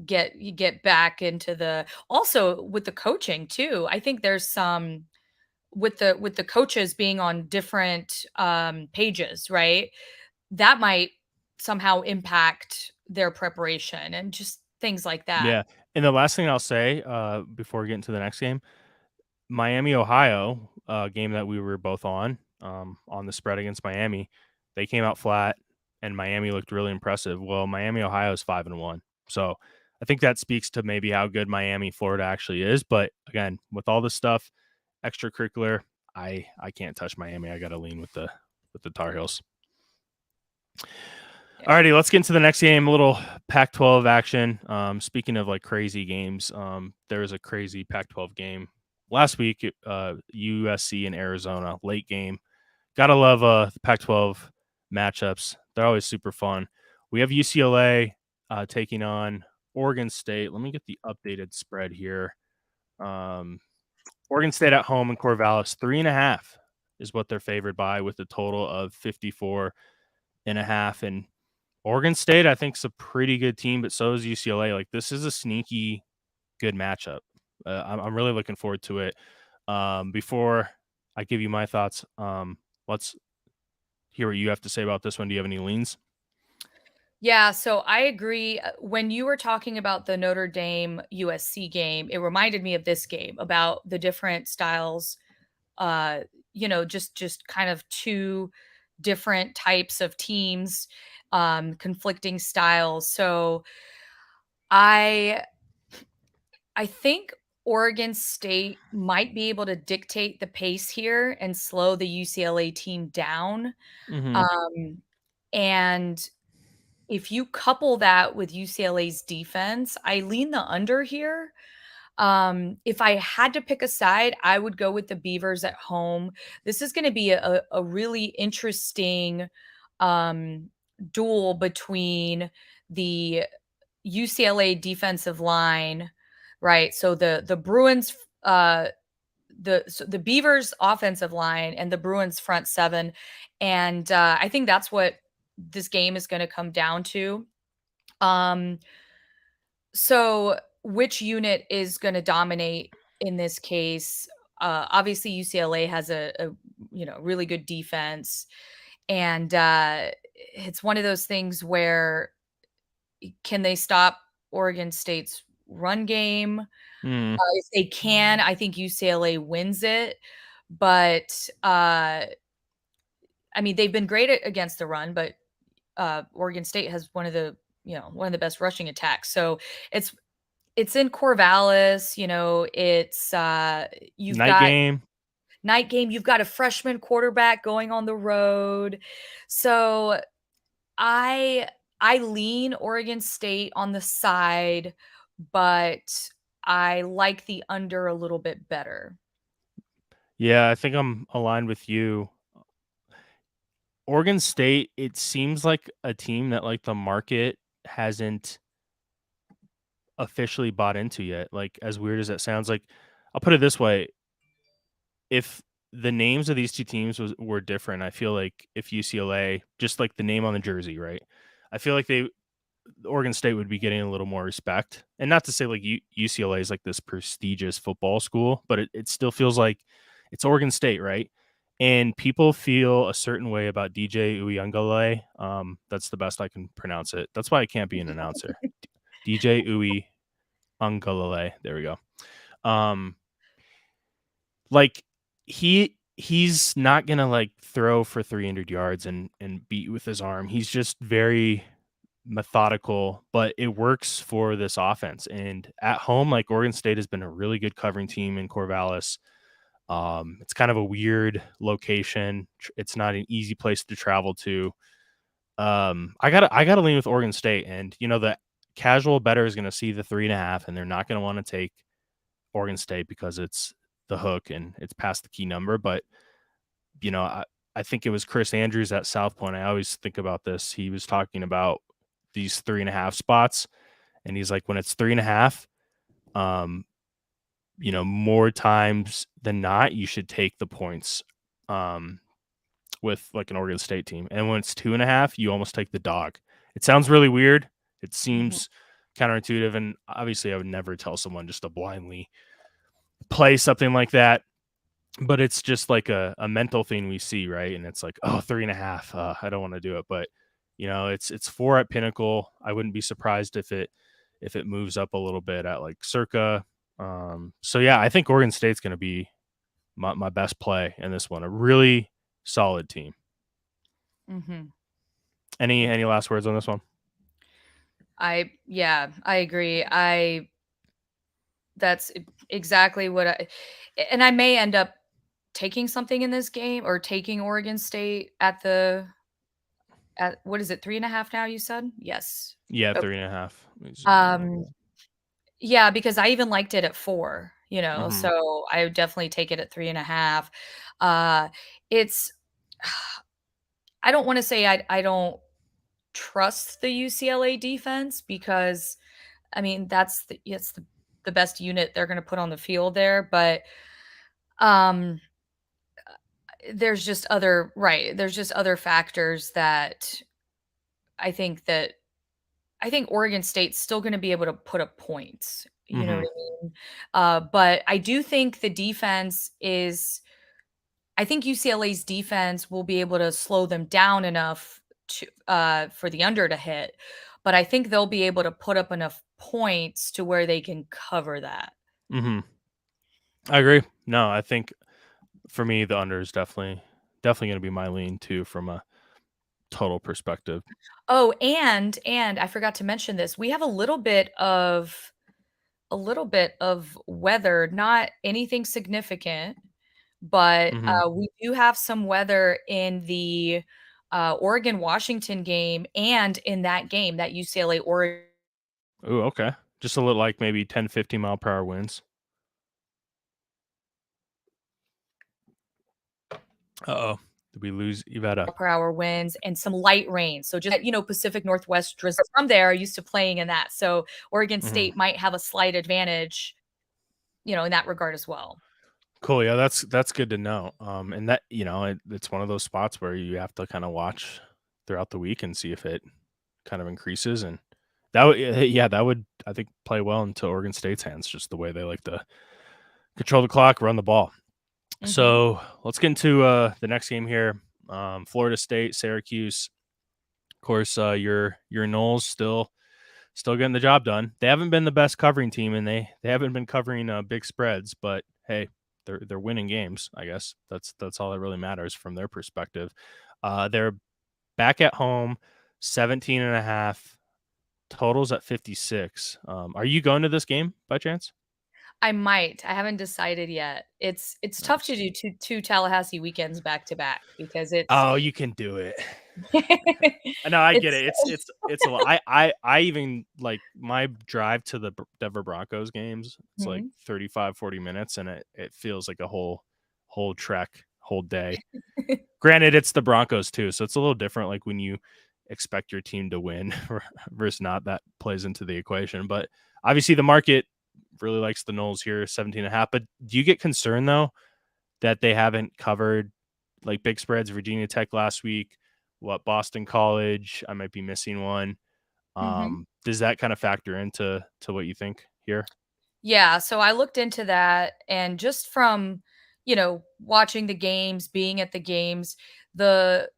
get back into the also with the coaching too. I think there's some with the coaches being on different pages, right? That might somehow impact their preparation and just things like that. Yeah. And the last thing I'll say, before we get into the next game, Miami, Ohio, game that we were both on the spread against Miami, they came out flat, and Miami looked really impressive. Well, Miami, Ohio is 5-1, so I think that speaks to maybe how good Miami, Florida actually is. But again, with all this stuff, extracurricular, I can't touch Miami. I got to lean with the Tar Heels. Yeah. Alrighty, let's get into the next game. A little Pac-12 action. Speaking of like crazy games, there was a crazy Pac-12 game last week. USC and Arizona late game. Gotta love the Pac-12 matchups. They're always super fun. We have UCLA taking on Oregon State. Let me get the updated spread here. Oregon State at home in Corvallis, 3.5 is what they're favored by, with a total of 54.5. And Oregon State, I think, is a pretty good team, but so is UCLA. Like, this is a sneaky good matchup. I'm really looking forward to it. Before I give you my thoughts, let's hear what you have to say about this one. Do you have any leans? Yeah, so I agree. When you were talking about the Notre Dame USC game, it reminded me of this game about the different styles. Just kind of two different types of teams, conflicting styles. So I I think Oregon State might be able to dictate the pace here and slow the UCLA team down. Mm-hmm. Um, and if you couple that with UCLA's defense, I lean the under here. If I had to pick a side, I would go with the Beavers at home. This is going to be a really interesting um, duel between the UCLA defensive line, right? So the Bruins, the Beavers offensive line and the Bruins front seven, and I think that's what this game is going to come down to. Um, so which unit is going to dominate in this case? Obviously, UCLA has a really good defense, and it's one of those things where can they stop Oregon State's run game? Mm. If they can, I think UCLA wins it. But I mean, they've been great against the run, but Oregon State has one of the best rushing attacks. So it's in Corvallis. It's you've Night got game. night game. You've got a freshman quarterback going on the road. So I lean Oregon State on the side, but I like the under a little bit better. Yeah, I think I'm aligned with you. Oregon State, it seems like a team that like the market hasn't officially bought into yet. Like as weird as that sounds, like I'll put it this way: if the names of these two teams were different, I feel like if UCLA, just like the name on the jersey, right? I feel like Oregon State would be getting a little more respect. And not to say like UCLA is like this prestigious football school, but it still feels like it's Oregon State, right? And people feel a certain way about DJ Uyunglele. That's the best I can pronounce it. That's why I can't be an announcer. DJ Uyunglele. There we go. Like he's not gonna like throw for 300 yards and beat with his arm. He's just very methodical, but it works for this offense. And at home, like Oregon State has been a really good covering team in Corvallis. It's kind of a weird location. It's not an easy place to travel to. I gotta lean with Oregon State, and the casual bettor is gonna see the 3.5, and they're not gonna want to take Oregon State because it's the hook and it's past the key number. But I think it was Chris Andrews at South Point. I always think about this. He was talking about these 3.5 spots, and he's like, when it's 3.5, more times than not, you should take the points with like an Oregon State team. And when it's 2.5, you almost take the dog. It sounds really weird. It seems counterintuitive, and obviously I would never tell someone just to blindly play something like that, but it's just like a mental thing we see, right? And it's like, 3.5, I don't want to do it. But it's 4 at Pinnacle. I wouldn't be surprised if it moves up a little bit at like Circa. So yeah, I think Oregon State's going to be my best play in this one. A really solid team. Any last words on this one? I agree. That's exactly what and I may end up taking something in this game or taking Oregon State at what is it, 3.5 now, you said? Yes. Yeah, Oh. 3.5. Yeah, because I even liked it at 4, Mhm. so I would definitely take it at 3.5. It's I don't want to say I don't trust the UCLA defense because I mean it's the best unit they're going to put on the field there, but um there's just other factors that I think Oregon State's still going to be able to put up points. You know what I mean? But I do think the defense is. I think UCLA's defense will be able to slow them down enough to for the under to hit, but I think they'll be able to put up enough points to where they can cover that. I agree. No, I think for me the under is definitely going to be my lean too from a total perspective. Oh, and I forgot to mention this. We have a little bit of weather, not anything significant, but we do have some weather in the Oregon Washington game and in that game, that UCLA Oregon. Oh, okay. Just a little like maybe 10, 15 mile per hour winds. Uh-oh. Did we lose Iveta? per hour winds and some light rain. So just, Pacific Northwest drizzle. From there, are used to playing in that. So Oregon Mhm. State might have a slight advantage, in that regard as well. Cool. Yeah, that's good to know. And that, it's one of those spots where you have to kind of watch throughout the week and see if it kind of increases. And that would, yeah, that would, I think, play well into Oregon State's hands, just the way they like to control the clock, run the ball. Mhm. So let's get into the next game here. Florida State, Syracuse. Of course, your Noles still getting the job done. They haven't been the best covering team, and they haven't been covering big spreads. But hey, they're winning games. I guess that's all that really matters from their perspective. They're back at home, 17.5. Totals at 56. Are you going to this game by chance? I might. I haven't decided yet. It's tough to do two Tallahassee weekends back to back because it's Oh, you can do it. No, I get it. It's a lot. I even like my drive to the Denver Broncos games. It's like 35, 40 minutes, and it feels like a whole trek, whole day. Granted, it's the Broncos too, so it's a little different. Like when you expect your team to win versus not, that plays into the equation. But obviously, the market really likes the Noles here, 17.5. But do you get concerned though that they haven't covered like big spreads? Virginia Tech last week. Boston College, I might be missing one. Does that kind of factor into what you think here? Yeah, so I looked into that, and just from, watching the games, being at the games, the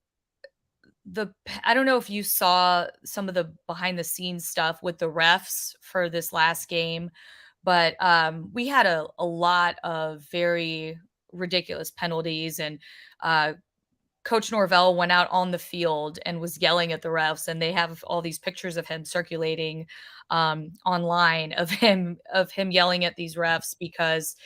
I don't know if you saw some of the behind the scenes stuff with the refs for this last game, but we had a lot of very ridiculous penalties, and Coach Norvell went out on the field and was yelling at the refs, and they have all these pictures of him circulating online of him yelling at these refs because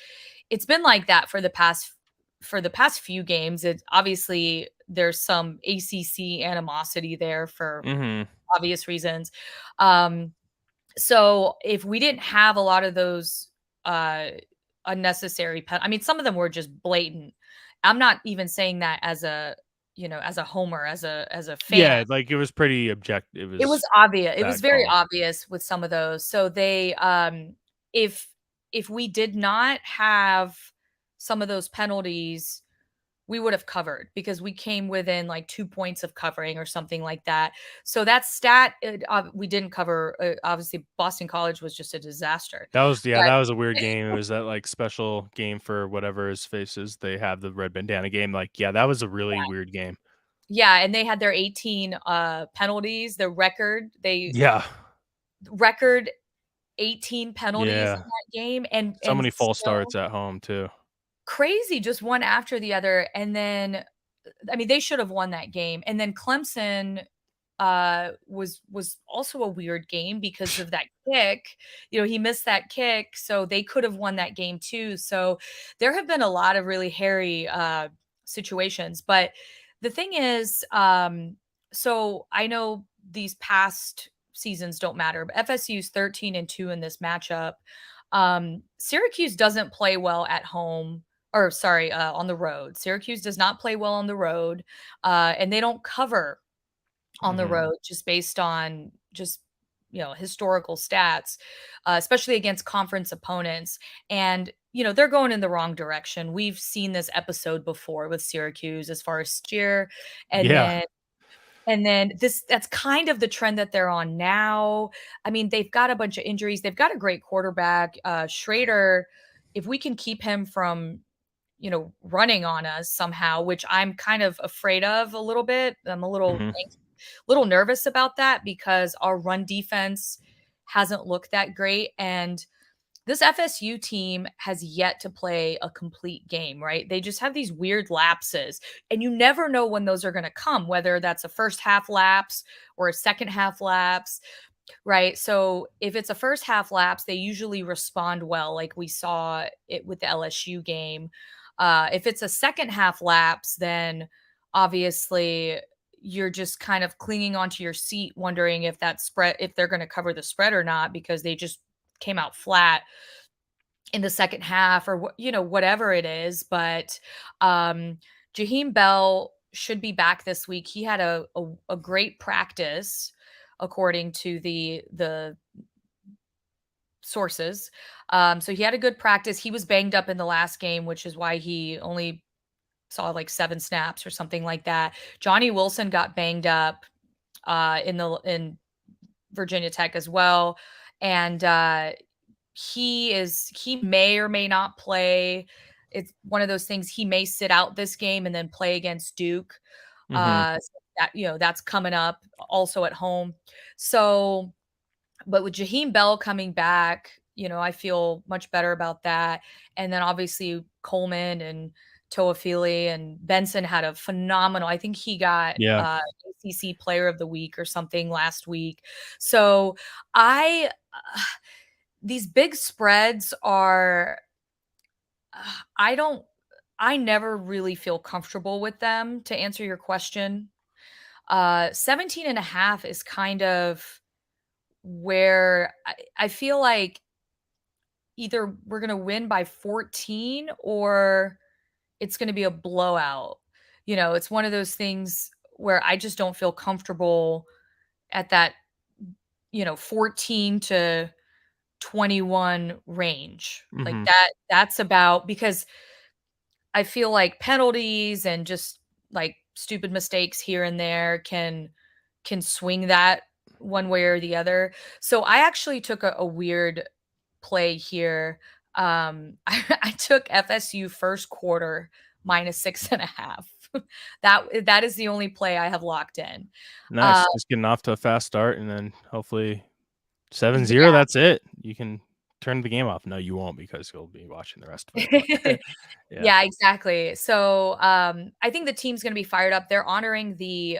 it's been like that for the past few games. It obviously there's some ACC animosity there for obvious reasons. So if we didn't have a lot of those unnecessary I mean, some of them were just blatant. I'm not even saying that as a as a homer, as a fan. Yeah, like it was pretty objective. It was obvious. It was bad very call. obvious with some of those. So they if we did not have some of those penalties, we would have covered because we came within like 2 points of covering or something like that. So that stat we didn't cover. Obviously, Boston College was just a disaster. That was But that was a weird game. It was that like special game for whatever his faces. They have the red bandana game. Like, yeah, that was a really weird game. yeah, and they had their 18 penalties. The record Yeah, record 18 penalties in yeah. that game, and So many false still starts at home too. crazy, just one after the other. And then, I mean, they should have won that game. And then Clemson was also a weird game because of that kick. He missed that kick, so they could have won that game too. So there have been a lot of really hairy situations. But the thing is, so I know these past seasons don't matter, but FSU's 13-2 in this matchup. Syracuse doesn't play well at home, or sorry, on the road. Syracuse does not play well on the road, and they don't cover on the road just based on historical stats, especially against conference opponents. And they're going in the wrong direction. We've seen this episode before with Syracuse as far as steer, and Yeah. then that's kind of the trend that they're on now. I mean, they've got a bunch of injuries. They've got a great quarterback, Schrader. If we can keep him from running on us somehow, which I'm kind of afraid of a little bit. I'm a little nervous about that because our run defense hasn't looked that great. And this FSU team has yet to play a complete game, right? They just have these weird lapses, and you never know when those are going to come, whether that's a first half lapse or a second half lapse, right? So if it's a first half lapse, they usually respond well, like we saw it with the LSU game. If it's a second half lapse, then obviously you're just kind of clinging onto your seat, wondering if they're going to cover the spread or not, because they just came out flat in the second half, or whatever it is. But Jaheim Bell should be back this week. He had a great practice, according to the sources. So he had a good practice. He was banged up in the last game, which is why he only saw like 7 snaps or something like that. Johnny Wilson got banged up in Virginia Tech as well, and he may or may not play. It's one of those things. He may sit out this game and then play against Duke. So that's coming up also at home. So, but with Jaheim Bell coming back, I feel much better about that. And then obviously Coleman and Toafili and Benson had a phenomenal. I think he got ACC Player of the Week or something last week. So these big spreads are. I never really feel comfortable with them, to answer your question. 17.5 is kind of where I feel like either we're going to win by 14 or it's going to be a blowout. It's one of those things where I just don't feel comfortable at that, 14 to 21 range. Like that's about, because I feel like penalties and just like stupid mistakes here and there can swing that one way or the other. So I actually took a weird play here. I took FSU first quarter -6.5. That is the only play I have locked in. Nice. Just getting off to a fast start, and then hopefully 7-0. That's it. You can turn the game off. No, you won't, because you'll be watching the rest of it. Yeah, exactly. So I think the team's going to be fired up. They're honoring the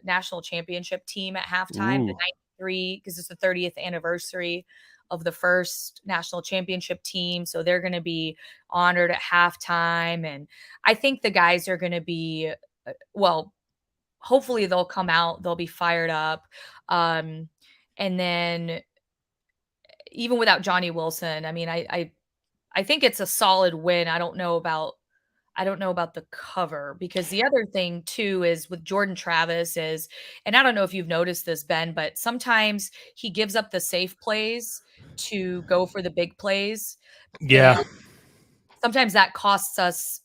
national championship team at halftime, the 93, because it's the 30th anniversary of the first national championship team. So they're going to be honored at halftime. And I think the guys are going to be, hopefully they'll come out, they'll be fired up. And then even without Johnny Wilson, I mean, I think it's a solid win. I don't know about the cover, because the other thing too is with Jordan Travis is, and I don't know if you've noticed this, Ben, but sometimes he gives up the safe plays to go for the big plays. Yeah. And sometimes that costs us,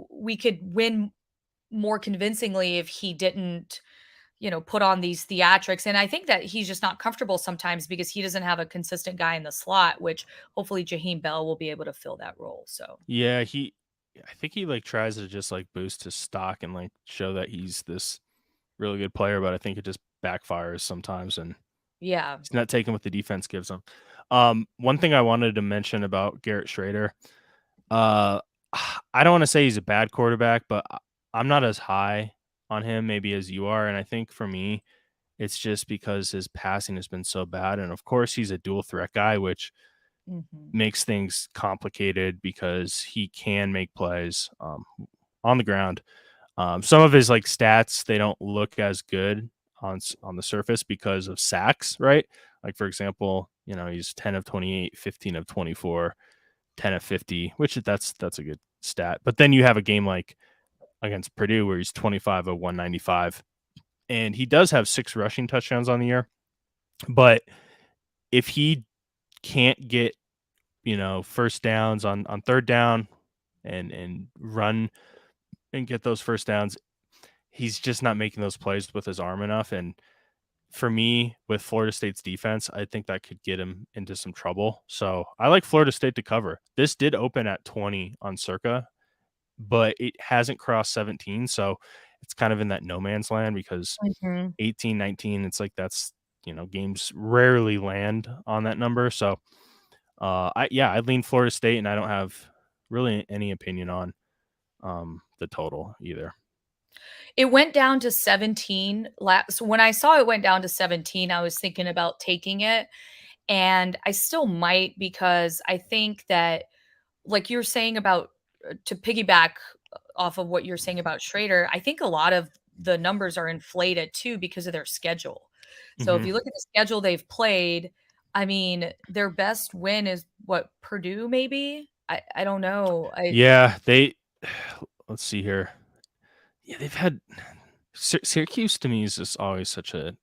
we could win more convincingly if he didn't, put on these theatrics. And I think that he's just not comfortable sometimes because he doesn't have a consistent guy in the slot, which hopefully Jaheim Bell will be able to fill that role. So yeah, I think he like tries to just like boost his stock and like show that he's this really good player, but I think it just backfires sometimes, and yeah, he's not taking what the defense gives him. One thing I wanted to mention about Garrett Schrader, I don't want to say he's a bad quarterback, but I'm not as high on him maybe as you are, and I think for me, it's just because his passing has been so bad, and of course he's a dual threat guy, which makes things complicated because he can make plays on the ground. Some of his like stats, they don't look as good on the surface because of sacks, right? Like for example, he's 10 of 28, 15 of 24, 10 of 50, which that's a good stat. But then you have a game like against Purdue where he's 25 of 195, and he does have 6 rushing touchdowns on the year. But if he can't get, first downs on third down and run and get those first downs, he's just not making those plays with his arm enough. And for me, with Florida State's defense, I think that could get him into some trouble. So I like Florida State to cover. This did open at 20 on Circa, but it hasn't crossed 17. So it's kind of in that no man's land, because 18, 19, it's like that's, games rarely land on that number. So I lean Florida State, and I don't have really any opinion on the total either. It went down to 17. So when I saw it went down to 17, I was thinking about taking it, and I still might, because I think that, like you're saying about, to piggyback off of what you're saying about Schrader, I think a lot of the numbers are inflated too because of their schedule. So if you look at the schedule they've played, I mean, their best win is what, Purdue maybe? I don't know. Let's see here. Yeah, they've had Syracuse to me is just always such a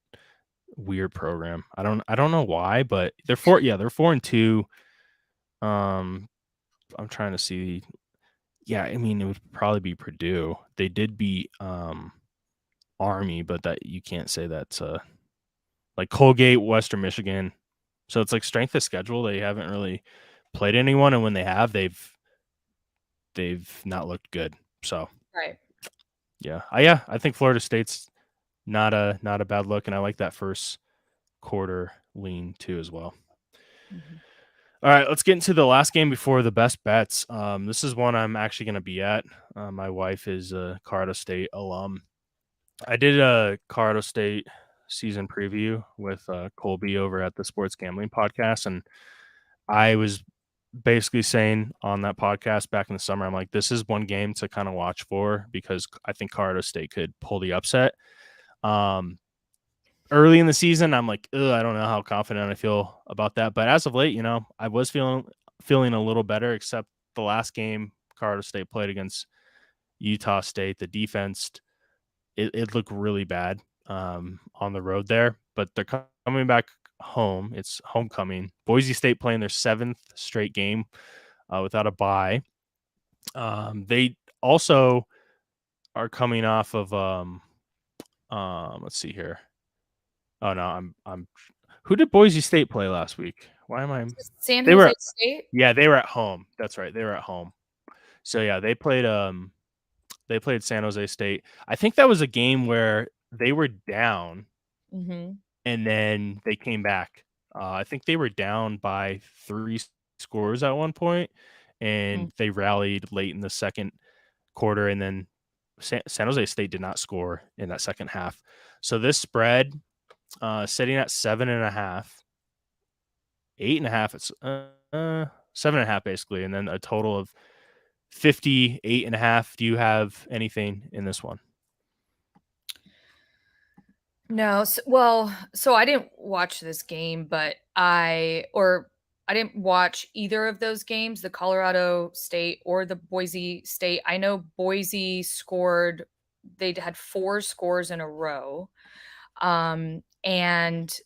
weird program. I don't know why, but they're 4-2. I'm trying to see. Yeah, I mean, it would probably be Purdue. They did beat Army, but that you can't say that's like Colgate, Western Michigan. So it's like strength of schedule. They haven't really played anyone, and when they have, they've not looked good. So Right. yeah, I think Florida State's not a bad look, and I like that first quarter lean too as well. Mhm. All right, let's get into the last game before the best bets. This is one I'm actually going to be at. My wife is a Colorado State alum. I did a Colorado State season preview with Colby over at the Sports Gambling Podcast, and I was basically saying on that podcast back in the summer, I'm like, this is one game to kind of watch for because I think Colorado State could pull the upset. Early in the season, I'm like, I don't know how confident I feel about that. But as of late, I was feeling a little better, except the last game Colorado State played against Utah State. The defense, it looked really bad on the road there. But they're coming back home. It's homecoming. Boise State playing their 7th straight game without a bye. They also are coming off of let's see here. Oh no, I'm. Who did Boise State play last week? Why am I? San They were Jose State. Yeah, they were at home. That's right, they were at home. So yeah, they played San Jose State. I think that was a game where they were down Mm-hmm. and then they came back. I think they were down by 3 scores at one point, and they rallied late in the second quarter, and then San Jose State did not score in that second half. So this spread, sitting at 7.5, 8.5. It's 7.5 basically, and then a total of 58.5. Do you have anything in this one? No, so I didn't watch this game, but I didn't watch either of those games, the Colorado State or the Boise State. I know Boise scored, they'd had 4 scores in a row. And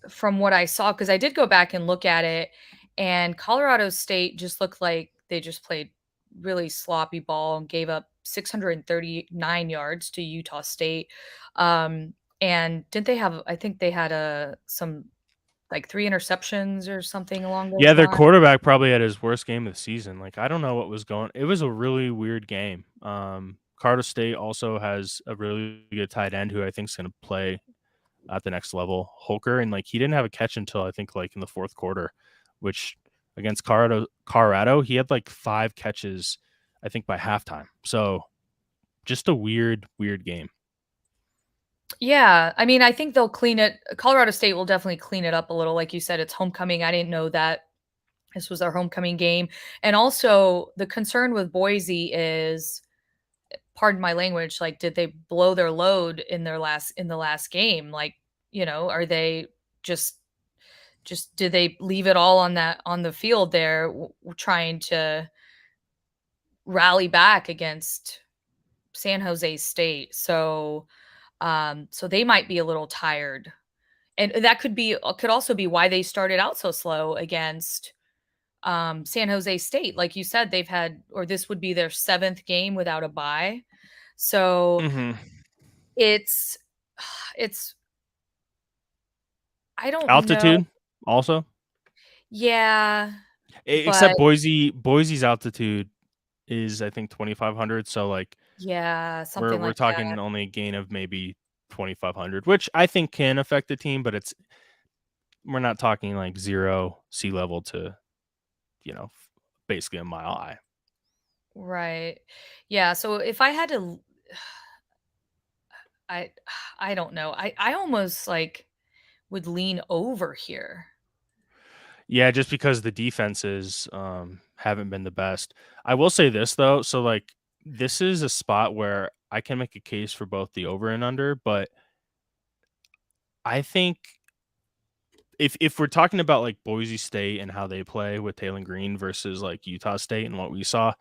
from what I saw, because I did go back and look at it, and Colorado State just looked like they just played really sloppy ball and gave up 639 yards to Utah State. And didn't they have, I think they had some like 3 interceptions or something along those Yeah, their lines. quarterback probably had his worst game of the season. Like, I don't know what was going. It was a really weird game. Colorado State also has a really good tight end who I think is going to play at the next level, Holker, and like he didn't have a catch until I think like in the fourth quarter, which against Colorado, he had like 5 catches, I think by halftime. So just a weird game. Yeah, I mean, I think they'll clean it. Colorado State will definitely clean it up a little. Like you said, it's homecoming. I didn't know that this was their homecoming game. And also, the concern with Boise is, pardon my language, like, did they blow their load in the last game? Like, are they just did they leave it all on the field there, trying to rally back against San Jose State? So they might be a little tired, and that could also be why they started out so slow against San Jose State. Like you said, this would be their 7th game without a bye. So it's I don't Altitude know. also. Yeah, Except Boise's altitude is I think 2,500. So like yeah, something we're like talking that. only a gain of maybe 2,500, which I think can affect the team, but we're not talking like 0 sea level to, basically a mile high. Right. Yeah, so if I had to I I don't know. I almost like would lean over here. Yeah, just because the defenses haven't been the best. I will say this though, so like this is a spot where I can make a case for both the over and under, but I think if we're talking about like Boise State and how they play with Taylor Green versus like Utah State and what we saw,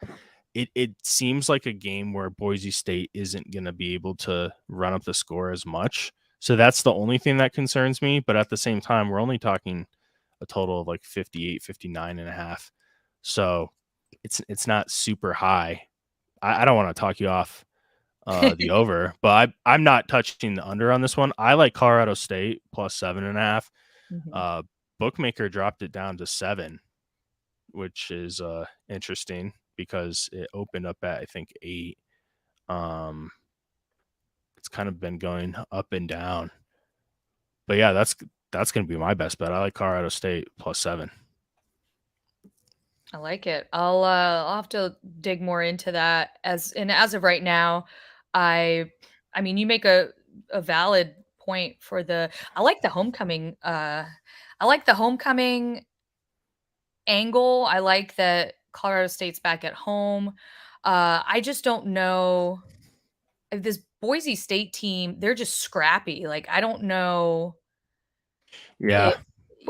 it seems like a game where Boise State isn't going to be able to run up the score as much. So that's the only thing that concerns me. But at the same time, we're only talking a total of like 58, 59 and a half. So it's not super high. I don't want to talk you off the over, but I'm not touching the under on this one. I like Colorado State plus 7.5. Mhm. Bookmaker dropped it down to 7, which is interesting because it opened up at I think 8. It's kind of been going up and down, but yeah, that's going to be my best bet. I like Colorado State plus 7. I like it. I'll have to dig more into that. As of right now, I mean you make a valid point for the I like the homecoming I like the homecoming angle. I like that Colorado State's back at home. I just don't know if this Boise State team, they're just scrappy. Like I don't know Yeah. it,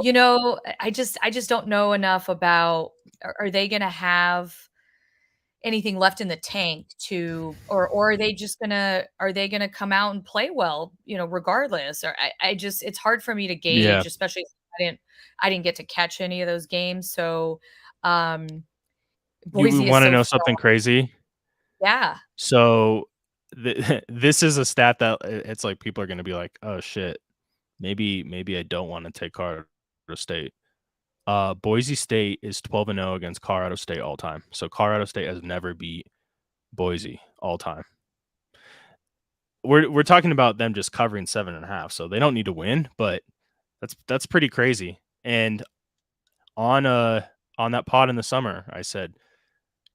you know, I just don't know enough about are they going to have anything left in the tank to or are they gonna come out and play well, regardless? Or I just it's hard for me to Yeah. gauge, especially since I didn't get to catch any of those games. So um You Boise is want to so know strong. something crazy? Yeah. So this is a stat that it's like people are going to be like, "Oh shit, maybe I don't want to take Colorado State." Boise State is 12-0 against Colorado State all time. So Colorado State has never beat Boise all time. We're talking about them just covering 7.5, so they don't need to win, but that's pretty crazy. And on that pod in the summer, I said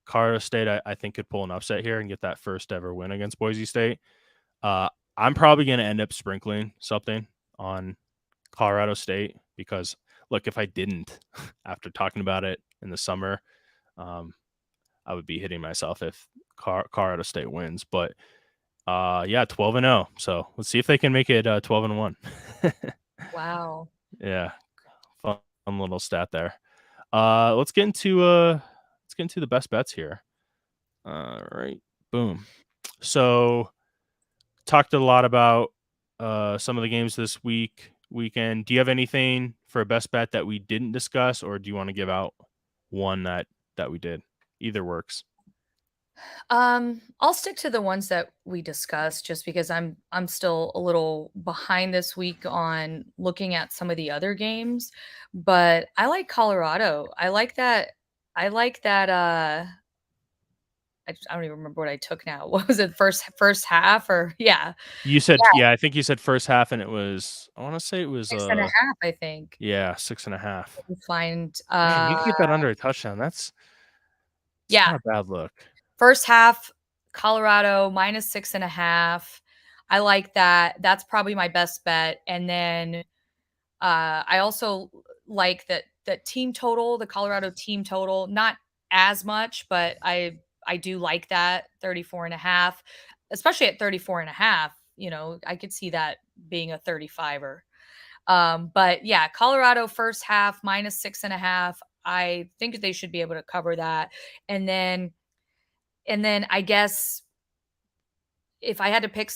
Colorado State I think could pull an upset here and get that first ever win against Boise State. I'm probably going to end up sprinkling something on Colorado State because look, if I didn't after talking about it in the summer, I would be hitting myself if Colorado State wins. But yeah, 12-0. So let's see if they can make it 12-1. Wow. Yeah, fun little stat there. Let's get into the best bets here. All right, boom. So talked a lot about some of the games this weekend. Do you have anything for a best bet that we didn't discuss, or do you want to give out one that we did? Either works. I'll stick to the ones that we discussed just because I'm still a little behind this week on looking at some of the other games, but I like Colorado. I like that I don't even remember what I took now. What was it? First half or yeah. You said, Yeah, yeah, I think you said first half, and it was, I want to say it was, 6.5, I think. yeah, 6.5. Let me find Man, you can get that under a touchdown. It's yeah, not a bad look. first half, Colorado -6.5. I like that. That's probably my best bet. And then I also like that team total, the Colorado team total, not as much, but I do like that 34.5, especially at 34.5. I could see that being a 35er. But yeah, Colorado first half -6.5. I think they should be able to cover that. And then I guess if I had to pick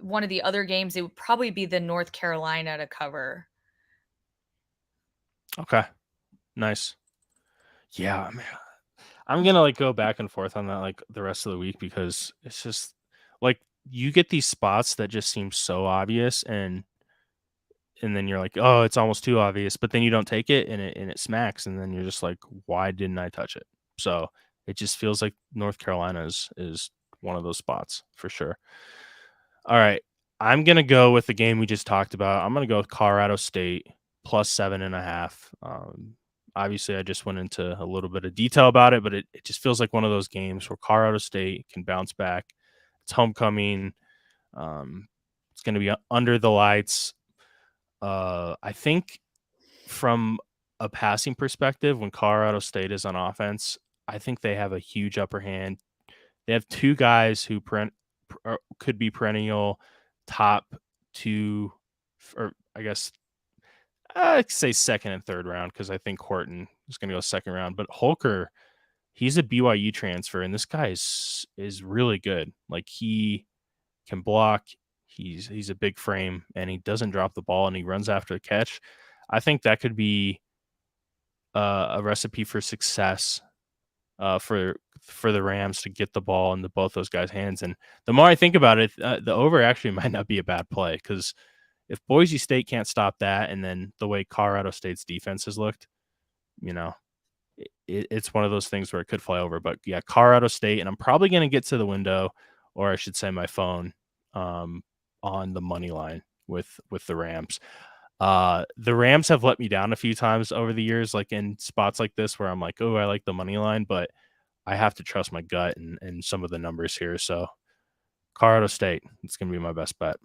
one of the other games, it would probably be the North Carolina to cover. Okay, nice. Yeah, I mean, I'm gonna like go back and forth on that like the rest of the week because it's just like you get these spots that just seem so obvious and then you're like, oh, it's almost too obvious, but then you don't take it and it smacks, and then you're just like, why didn't I touch it? So it just feels like North Carolina is one of those spots for sure. All right. I'm gonna go with the game we just talked about. I'm gonna go with Colorado State plus 7.5. Obviously I just went into a little bit of detail about it, but it just feels like one of those games where Colorado State can bounce back. It's homecoming. It's gonna be under the lights. I think from a passing perspective, when Colorado State is on offense, I think they have a huge upper hand. They have two guys who could be perennial top two, or I guess I'd say second and third round because I think Horton is going to go second round. But Holker he's a BYU transfer, and this guy is really good. Like, he can block. He's a big frame, and he doesn't drop the ball, and he runs after the catch. I think that could be a recipe for success for the Rams to get the ball into both those guys' hands. And the more I think about it, the over actually might not be a bad play, because if Boise State can't stop that, and then the way Colorado State's defense has looked, it's one of those things where it could fly over. But yeah, Colorado State, and I'm probably going to get to the window, or I should say my phone, on the money line with the Rams. The Rams have let me down a few times over the years, like in spots like this where I'm like, oh, I like the money line, but I have to trust my gut and some of the numbers here. So Colorado State, it's going to be my best bet.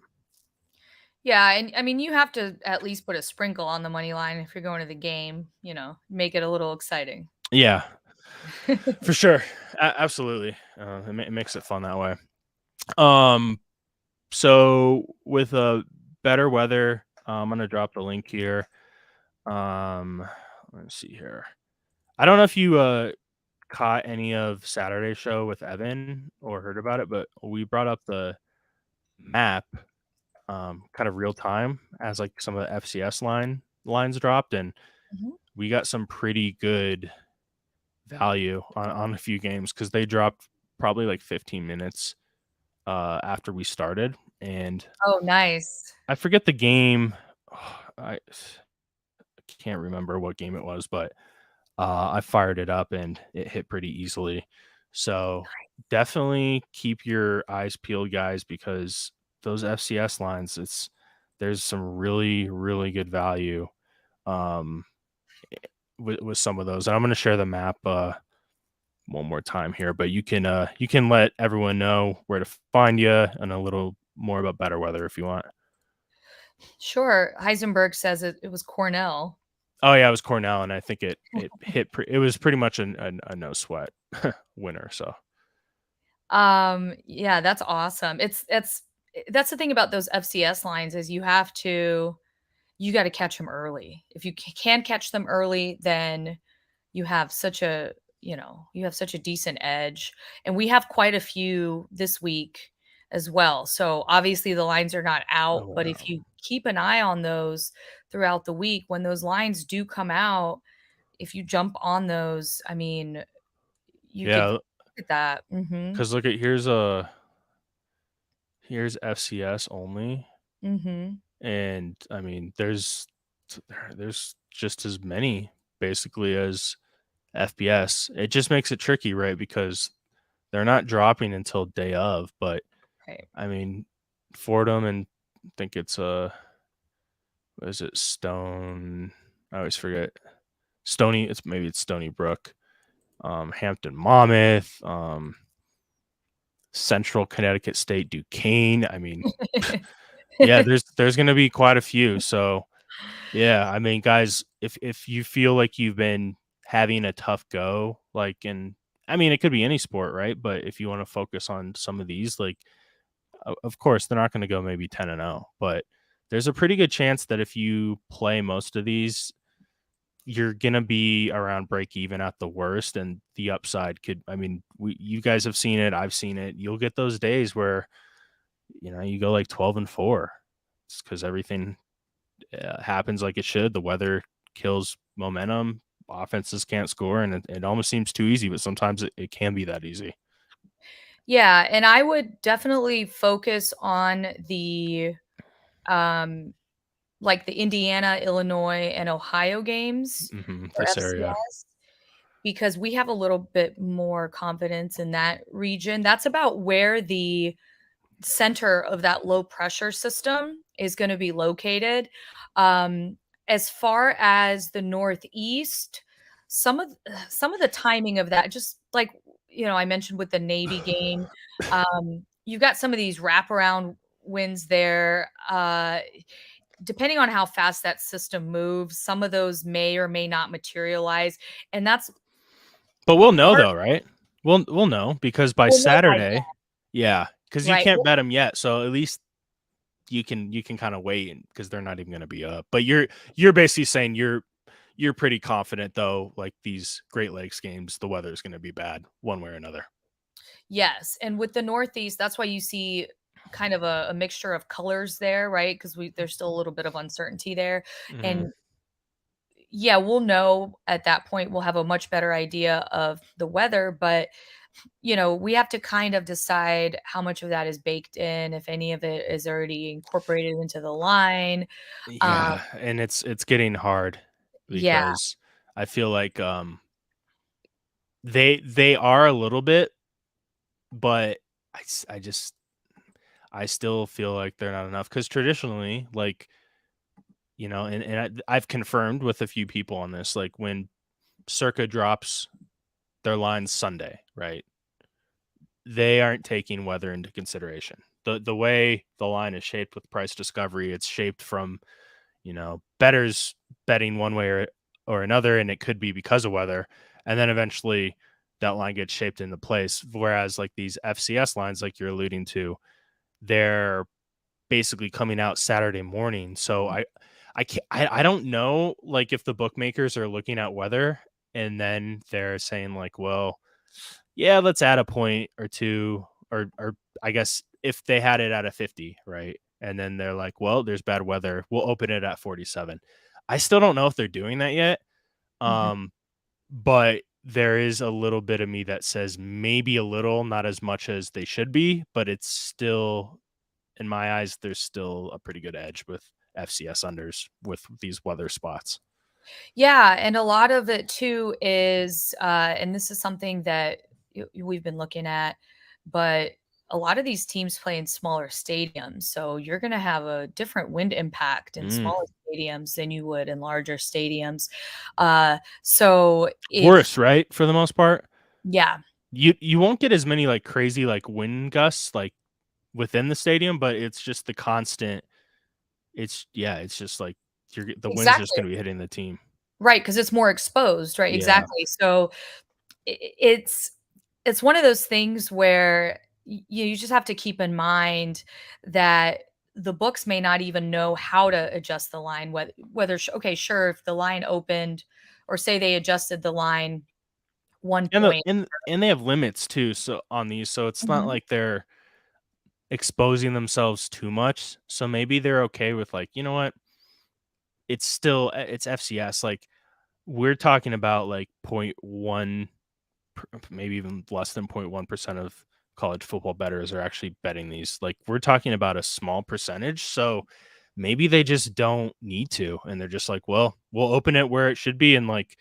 Yeah, and I mean, you have to at least put a sprinkle on the money line if you're going to the game, make it a little exciting. Yeah, for sure. Absolutely. It makes it fun that way. So with better weather, I'm going to drop the link here. Let's see here. I don't know if you caught any of Saturday's show with Evan or heard about it, but we brought up the map kind of real time as like some of the FCS lines dropped, and we got some pretty good value on a few games, because they dropped probably like 15 minutes after we started. And oh, nice. I forget the game. I can't remember what game it was, but I fired it up and it hit pretty easily. So definitely keep your eyes peeled, guys, because those FCS lines, there's some really, really good value with some of those. And I'm going to share the map one more time here, but you can let everyone know where to find you and a little more about better weather if you want. Sure. Heisenberg says it was Cornell. Oh yeah, it was Cornell, and I think it hit. It was pretty much a no sweat winner. So, yeah, that's awesome. That's the thing about those FCS lines is you got to catch them early. If you can catch them early, then you have such a decent edge. And we have quite a few this week as well. So obviously the lines are not out, but if you keep an eye on those throughout the week, when those lines do come out, if you jump on those, I mean, you can look at that. Because look at here's FCS only, and I mean there's just as many basically as FBS. It just makes it tricky, right? Because they're not dropping until day of, but I mean Fordham, and I think it's what is it, Stone? I always forget. Stony Brook, Hampton Monmouth, Central Connecticut State, Duquesne. I mean, yeah, there's going to be quite a few. So, yeah, I mean, guys, if you feel like you've been having a tough go, like I mean, it could be any sport, right? But if you want to focus on some of these, like, of course, they're not going to go maybe 10-0, but there's a pretty good chance that if you play most of these, you're going to be around break even at the worst. And the upside could, I mean, you guys have seen it. I've seen it. You'll get those days where, you go like 12-4. It's because everything happens like it should. The weather kills momentum. Offenses can't score, and it almost seems too easy, but sometimes it can be that easy. Yeah, and I would definitely focus on the like the Indiana, Illinois, and Ohio games This area, because we have a little bit more confidence in that region. That's about where the center of that low pressure system is going to be located. As far as the Northeast, some of the timing of that, just like I mentioned with the Navy game, you've got some of these wraparound winds there. Depending on how fast that system moves, some of those may or may not materialize, and that's. But we'll know though, right? We'll know because by Saturday, yeah, because you can't bet them yet. So at least you can kind of wait because they're not even going to be up. But you're basically saying you're you're pretty confident though, like these Great Lakes games, the weather is going to be bad one way or another. Yes, and with the Northeast, that's why you see kind of a mixture of colors there, right? Because there's still a little bit of uncertainty there, Mhm. and yeah, we'll know at that point. We'll have a much better idea of the weather, but we have to kind of decide how much of that is baked in, if any of it is already incorporated into the line. Um, Yeah, and it's getting hard yeah, because I feel like they are a little bit, but I just I still feel like they're not enough because traditionally, like, and I've confirmed with a few people on this, like when Circa drops their lines Sunday, right? They aren't taking weather into consideration. The way the line is shaped with price discovery, it's shaped from, betters betting one way or another, and it could be because of weather. And then eventually that line gets shaped into place. Whereas like these FCS lines, like you're alluding to, they're basically coming out Saturday morning. So I can't, I don't know like if the bookmakers are looking at weather and then they're saying like, well, yeah, let's add a point or two, or I guess if they had it at a 50, right? And then they're like, well, there's bad weather. We'll open it at 47. I still don't know if they're doing that yet. mhm. Um, but there is a little bit of me that says maybe a little, not as much as they should be, but it's still, in my eyes, there's still a pretty good edge with FCS unders with these weather spots. Yeah, and a lot of it too is, and this is something that we've been looking at, but a lot of these teams play in smaller stadiums, so you're going to have a different wind impact in Mm. smaller stadiums than you would in larger stadiums. So if Worse, right? For the most part. yeah, You won't get as many like crazy like wind gusts like within the stadium, but it's just the constant. It's just like the wind's just exactly. gonna be hitting the team. Right, because it's more exposed, right? Yeah. Exactly. So it's one of those things where you just have to keep in mind that the books may not even know how to adjust the line, okay, sure, if the line opened, or say they adjusted the line one And the point. and they have limits too, so on these, so it's not Mhm. like they're exposing themselves too much. So maybe they're okay with like, you know what? It's still it's FCS. Like we're talking about like point 0.1 maybe even less than 0.1% of college football bettors are actually betting these. Like we're talking about a small percentage. So maybe they just don't need to. And they're just like, well, we'll open it where it should be. And like,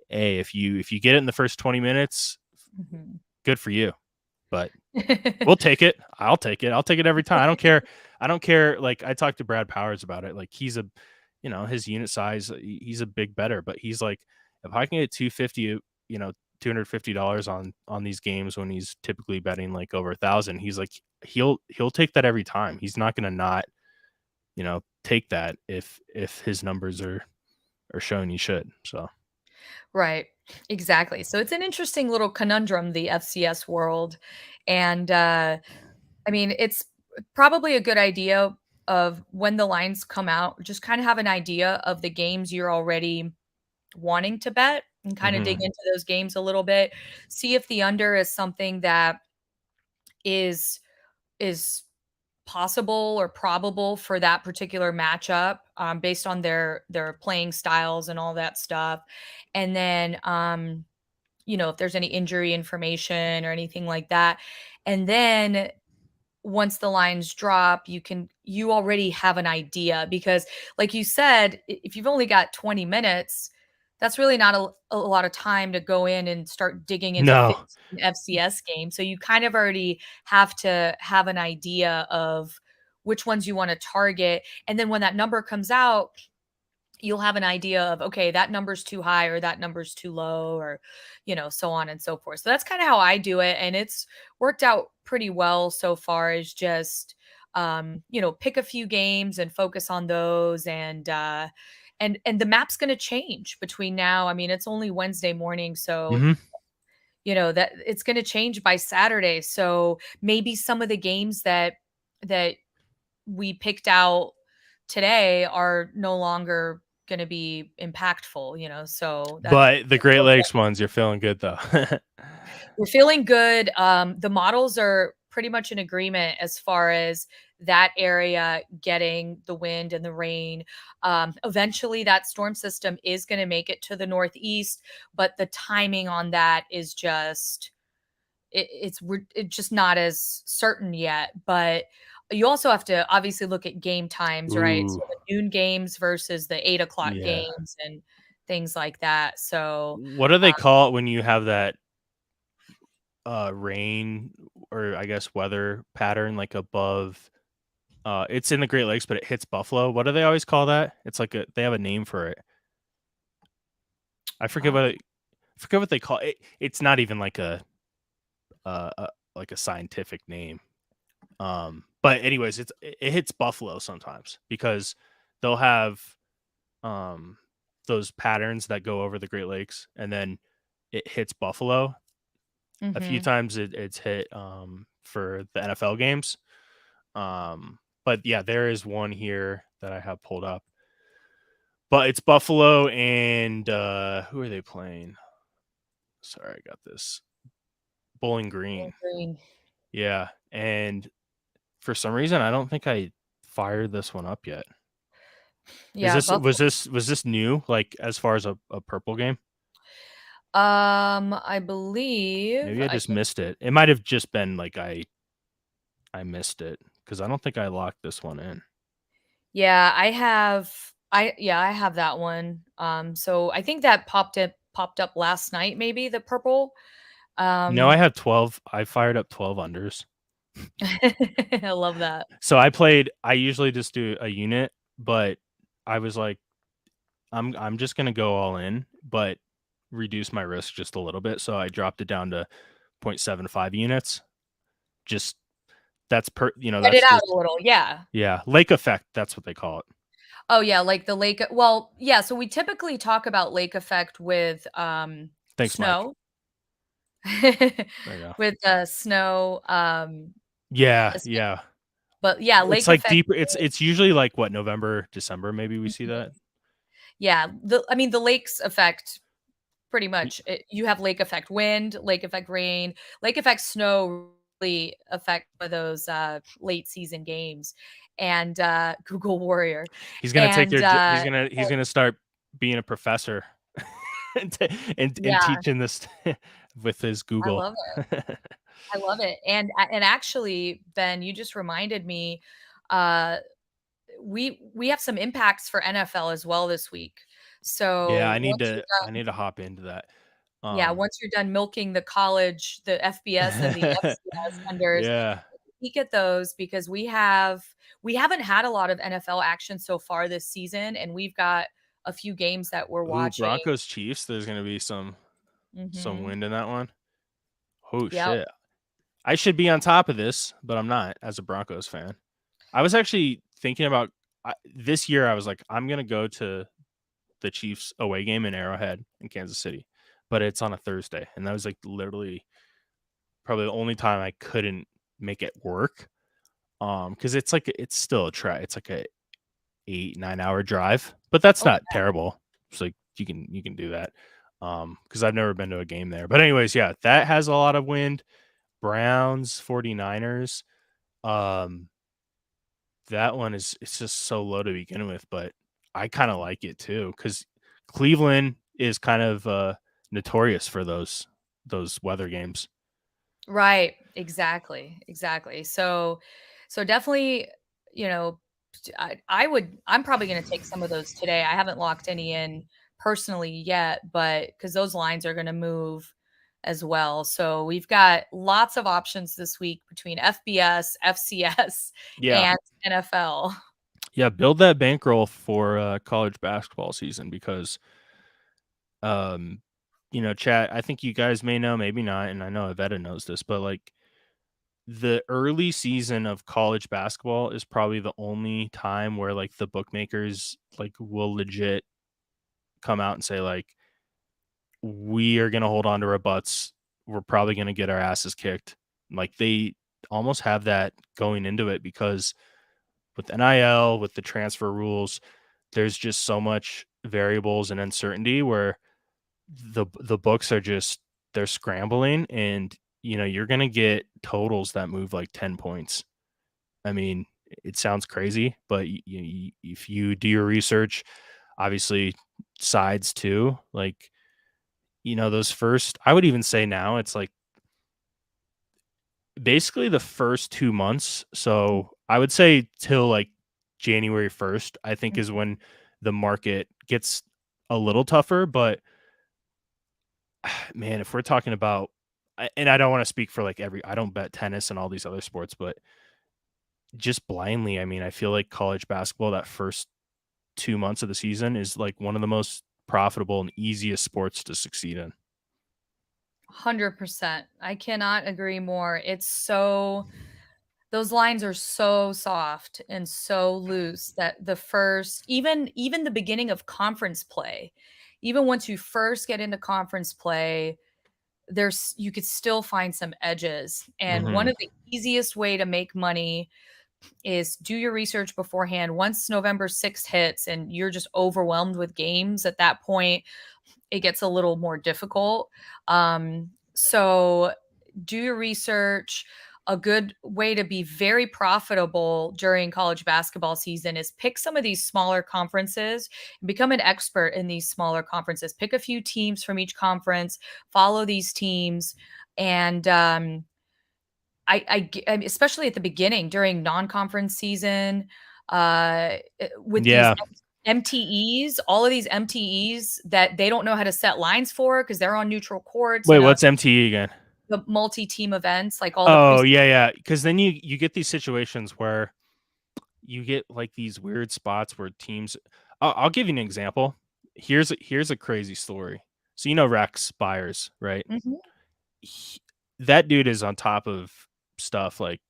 hey, if you get it in the first 20 minutes, Mhm. good for you. But we'll take it. I'll take it. I'll take it every time. I don't care. I don't care. Like I talked to Brad Powers about it. Like he's a, his unit size, he's a big better, but he's like, if I can get 250, $250 on these games when he's typically betting like over 1,000, he's like, he'll take that every time. He's not going to not, take that if his numbers are showing he should. So Right. Exactly. So it's an interesting little conundrum, the FCS world. And I mean, it's probably a good idea of when the lines come out, just kind of have an idea of the games you're already wanting to bet and kind of dig mhm. into those games a little bit. See if the under is something that is is possible or probable for that particular matchup, based on their playing styles and all that stuff. And then if there's any injury information or anything like that. And then once the lines drop, you already have an idea, because like you said, if you've only got 20 minutes, that's really not a lot of time to go in and start digging into No. 15 FCS games. So you kind of already have to have an idea of which ones you want to target. And then when that number comes out, you'll have an idea of, okay, that number's too high or that number's too low, or so on and so forth. So that's kind of how I do it, and it's worked out pretty well so far. Is just pick a few games and focus on those, and the map's going to change between now. I mean, it's only Wednesday morning, so Mhm. that it's going to change by Saturday. So maybe some of the games that we picked out today are no longer going to be impactful, so that's But the Great Lakes ones, you're feeling good though. we're feeling good. The models are pretty much in agreement as far as that area getting the wind and the rain. Eventually, that storm system is going to make it to the northeast, but the timing on that is just it's just not as certain yet. But you also have to obviously look at game times, right? So Ooh, the noon games versus the 8 o'clock yeah. games and things like that. So What do they call it when you have that rain, or I guess weather pattern, like above? It's in the Great Lakes, but it hits Buffalo. What do they always call that? It's like they have a name for it. I forget what they call it. It's not even like a scientific name. But anyways, it hits Buffalo sometimes because they'll have those patterns that go over the Great Lakes, and then it hits Buffalo. A few mhm. times it's hit for the NFL games. But yeah, there is one here that I have pulled up. But it's Buffalo and who are they playing? Sorry, I got this. Bowling Green. Green. Yeah. And for some reason I don't think I fired this one up yet. Yeah, Was this new, like as far as a purple game? I believe Maybe I I just can. missed it. It might have just been like I missed it because I don't think I locked this one in. Yeah, I have. I have that one. So I think that popped up last night, maybe the purple. No, I Um, had 12. I fired up 12 unders. I love that. So I usually just do a unit, but I was like, I'm just gonna go all in, but reduce my risk just a little bit. So I dropped it down to 0.75 units. Just that's Spread it that's out just a little. Yeah. lake effect. That's what they call it. Oh yeah, like the lake. Well, yeah. So we typically talk about lake effect with Thanks, Mike. snow. There you go. With snow. Yeah, es- yeah. But yeah, It's lake like effect. deeper. It's usually like what, November, December, maybe we see that. Yeah, I mean, the lakes affect pretty much you have lake effect wind, lake effect rain, lake effect snow really affect for those late season games. And Google Warrior. He's gonna take And your. He's gonna start being a professor and and yeah, teaching this with his I Google. love it. I love it. And actually, Ben, you just reminded me uh we have some impacts for NFL as well this week. Yeah, So once you're I need to hop into that. Yeah, Um, once you're done milking the college, the FBS and the FCS vendors, yeah. peek at those because we haven't had a lot of NFL action so far this season, and we've got a few games that we're Ooh, watching. Broncos Chiefs. There's gonna be some Mhm. wind in that one. Oh Yep. shit! I should be on top of this, but I'm not as a Broncos fan. I was actually thinking about this year. I was like, I'm gonna go to the Chiefs away game in Arrowhead in Kansas City, but it's on a Thursday, and that was like literally probably the only time I couldn't make it work. Because it's still a try. It's like a 8-9 hour drive, but that's Okay. not terrible. It's like you can do that. Because I've never been to a game there. But anyways, yeah, that has a lot of wind. Browns, 49ers. That one it's just so low to begin with, but I kind of like it too because Cleveland is kind of notorious for those weather games. Right. Exactly. Exactly. So definitely, you know, I'm probably going to take some of those today. I haven't locked any in personally yet, but because those lines are going to move as well. So we've got lots of options this week between FBS, FCS, Yeah, and NFL. yeah. Build that bankroll for college basketball season because, um, chat. I think you guys may know, maybe not, and I know Avetta knows this, but like the early season of college basketball is probably the only time where like the bookmakers like will legit come out and say like we are going to hold on to our butts. We're probably going to get our asses kicked. Like they almost have that going into it because with NIL, with the transfer rules, there's just so much variables and uncertainty where the books are just they're scrambling, and you're gonna get totals that move like 10 points. I mean, it sounds crazy, but if you do your research, obviously sides too, like those first, I would even say now it's like basically the first 2 months. So I would say till like January 1st, I think is when the market gets a little tougher. But man, if we're talking about, and I don't want to speak for like I don't bet tennis and all these other sports, but just blindly, I mean, I feel like college basketball, that first 2 months of the season is like one of the most profitable and easiest sports to succeed in. 100%. I cannot agree more. It's so those lines are so soft and so loose that the first even the beginning of conference play, even once you first get into conference play, there's you could still find some edges. And one Hmm. of the easiest way to make money is do your research beforehand. Once November 6th hits and you're just overwhelmed with games, at that point it gets a little more difficult. So do your research. A good way to be very profitable during college basketball season is pick some of these smaller conferences and become an expert in these smaller conferences. Pick a few teams from each conference, follow these teams, and especially at the beginning during non-conference season, with these Yeah. MTEs, all of these MTEs that they don't know how to set lines for because they're on neutral courts, Wait, what's MTE again? the multi-team events, like all the Oh, pre. yeah. Because then you get these situations where you get like these weird spots where teams. I'll give you an example. Here's a crazy story. So Rex Byers, right? Mhm. He- that dude is on top of stuff like.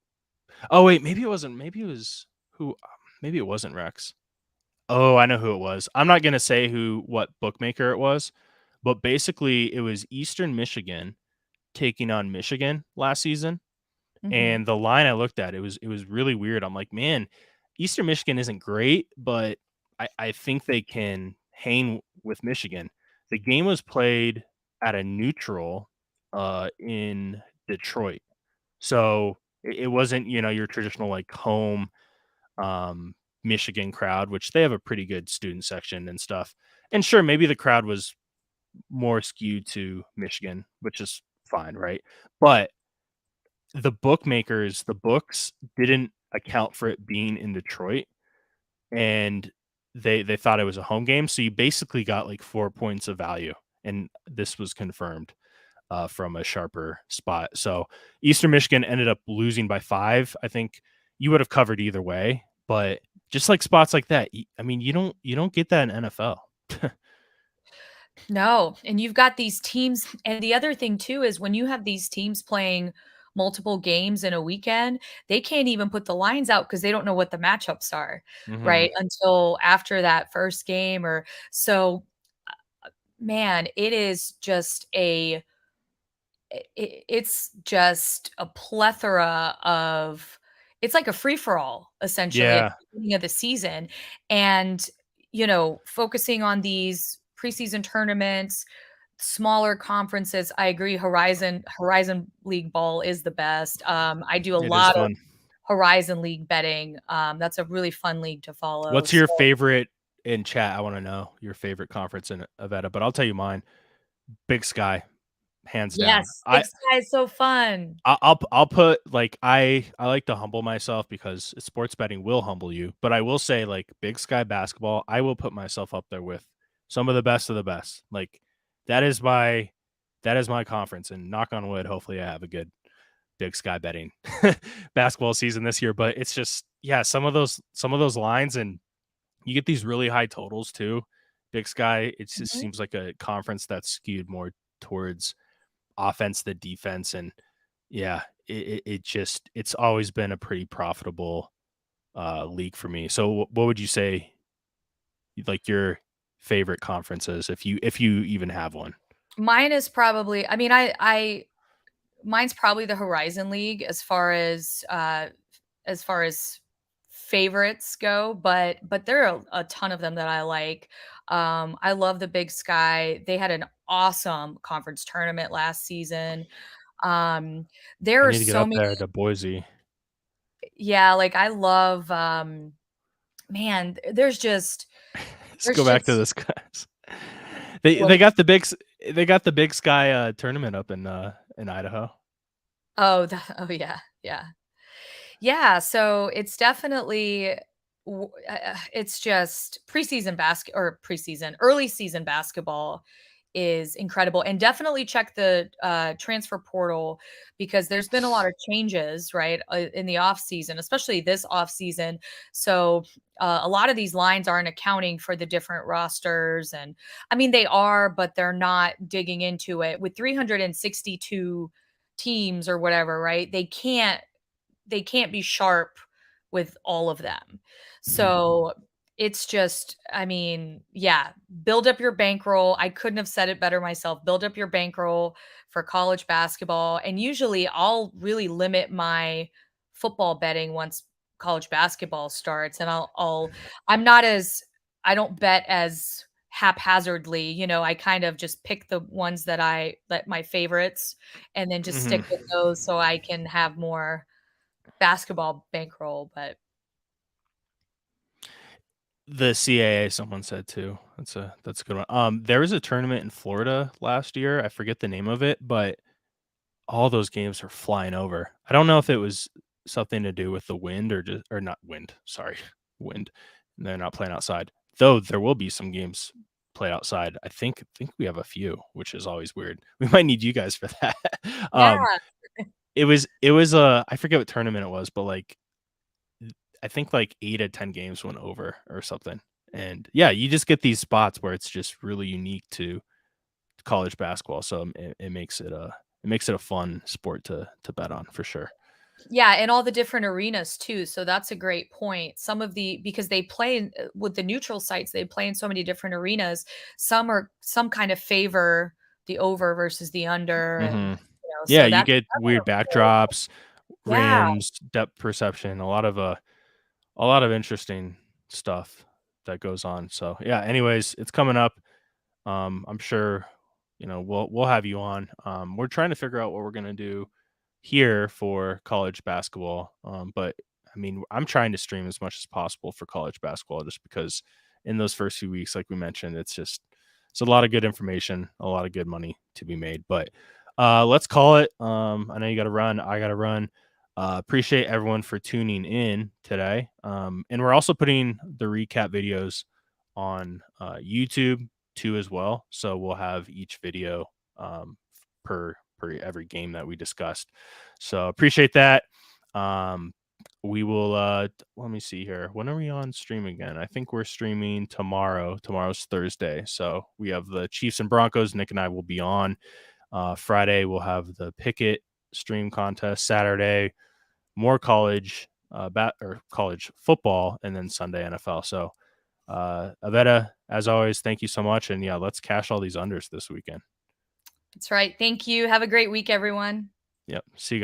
Oh wait, maybe it wasn't. Maybe it was who? Maybe it wasn't Rex. Oh, I know who it was. I'm not gonna say what bookmaker it was, but basically it was Eastern Michigan taking on Michigan last season. Mhm. And the line I looked at, it was really weird. I'm like, man, Eastern Michigan isn't great, but I think they can hang with Michigan. The game was played at a neutral in Detroit. So it wasn't, your traditional like home Michigan crowd, which they have a pretty good student section and stuff. And sure, maybe the crowd was more skewed to Michigan, which is fine, right? But the books didn't account for it being in Detroit, and they thought it was a home game, so you basically got like 4 points of value, and this was confirmed from a sharper spot. So Eastern Michigan ended up losing by 5. I think you would have covered either way, but just like spots like that, I mean, you don't get that in NFL. No, and you've got these teams, and the other thing too is when you have these teams playing multiple games in a weekend, they can't even put the lines out because they don't know what the matchups are, Hmm. right? Until after that first game or so. Man, it is just it's just a plethora of it's like a free for all essentially at Yeah, the beginning of the season. And focusing on these preseason tournaments, smaller conferences, I agree. Horizon League ball is the best. I do a it is lot of fun. Horizon League betting. That's a really fun league to follow. What's So your favorite in chat? I want to know your favorite conference in Avetta, but I'll tell you mine. Big Sky, hands down. yes, Big Sky is so fun. I'll put like I like to humble myself because sports betting will humble you, but I will say like Big Sky basketball, I will put myself up there with some of the best. Like that is my that is my conference, and knock on wood, hopefully I have a good Big Sky betting basketball season this year. But it's just some of those lines, and you get these really high totals too. Big Sky, it just Mhm. seems like a conference that's skewed more towards offense than defense, and yeah, it's always been a pretty profitable league for me. So what would you say like your favorite conferences if you even have one? Mine is probably, I mean, I mine's probably the Horizon League as far as favorites go, but there are a ton of them that I like. I love the Big Sky. They had an awesome conference tournament last season. There I are need to get so up many. there to Boise. Yeah, like I love. Man, Let's there's go back to just this, guys. They got the Big Sky tournament up in Idaho. oh yeah, yeah. Yeah, so it's definitely it's just early season basketball is incredible, and definitely check the transfer portal because there's been a lot of changes, right, in the off season, especially this off season. So a lot of these lines aren't accounting for the different rosters, and I mean they are, but they're not digging into it with 362 teams or whatever, right? They can't be sharp with all of them. So it's just, I mean, yeah, build up your bankroll. I couldn't have said it better myself. Build up your bankroll for college basketball. And usually I'll really limit my football betting once college basketball starts. And I'm not as, I don't bet as haphazardly, I kind of just pick the ones that my favorites and then just stick with those so I can have more basketball bankroll, but The CAA, someone said too. That's a good one. There was a tournament in Florida last year. I forget the name of it, but all those games are flying over. I don't know if it was something to do with the wind or not wind. Sorry, wind. They're not playing outside. Though there will be some games played outside. I think we have a few, which is always weird. We might need you guys for that. yeah. It was I forget what tournament it was, but like I think like 8 of 10 games went over or something. And yeah, you just get these spots where it's just really unique to college basketball. So it makes it a fun sport to bet on for sure. Yeah, and all the different arenas too. So that's a great point. Because they play with the neutral sites, they play in so many different arenas. Some kind of favor the over versus the under, and Yeah, so you that's get weird backdrops, yeah. rims, depth perception, a lot of interesting stuff that goes on. So yeah, anyways, it's coming up. I'm sure we'll have you on. We're trying to figure out what we're gonna do here for college basketball. But I mean, I'm trying to stream as much as possible for college basketball just because in those first few weeks, like we mentioned, it's a lot of good information, a lot of good money to be made. But let's call it. I know you got to run. I got to run. Appreciate everyone for tuning in today. And we're also putting the recap videos on YouTube too as well. So we'll have each video per every game that we discussed. So appreciate that. We will let me see here. When are we on stream again? I think we're streaming tomorrow. Tomorrow's Thursday. So we have the Chiefs and Broncos. Nick and I will be on. Friday we'll have the Pickett stream contest. Saturday more college college football, and then Sunday NFL. So Avetta, as always, thank you so much. And yeah, let's cash all these unders this weekend. That's right. Thank you. Have a great week, everyone. Yep. See you guys.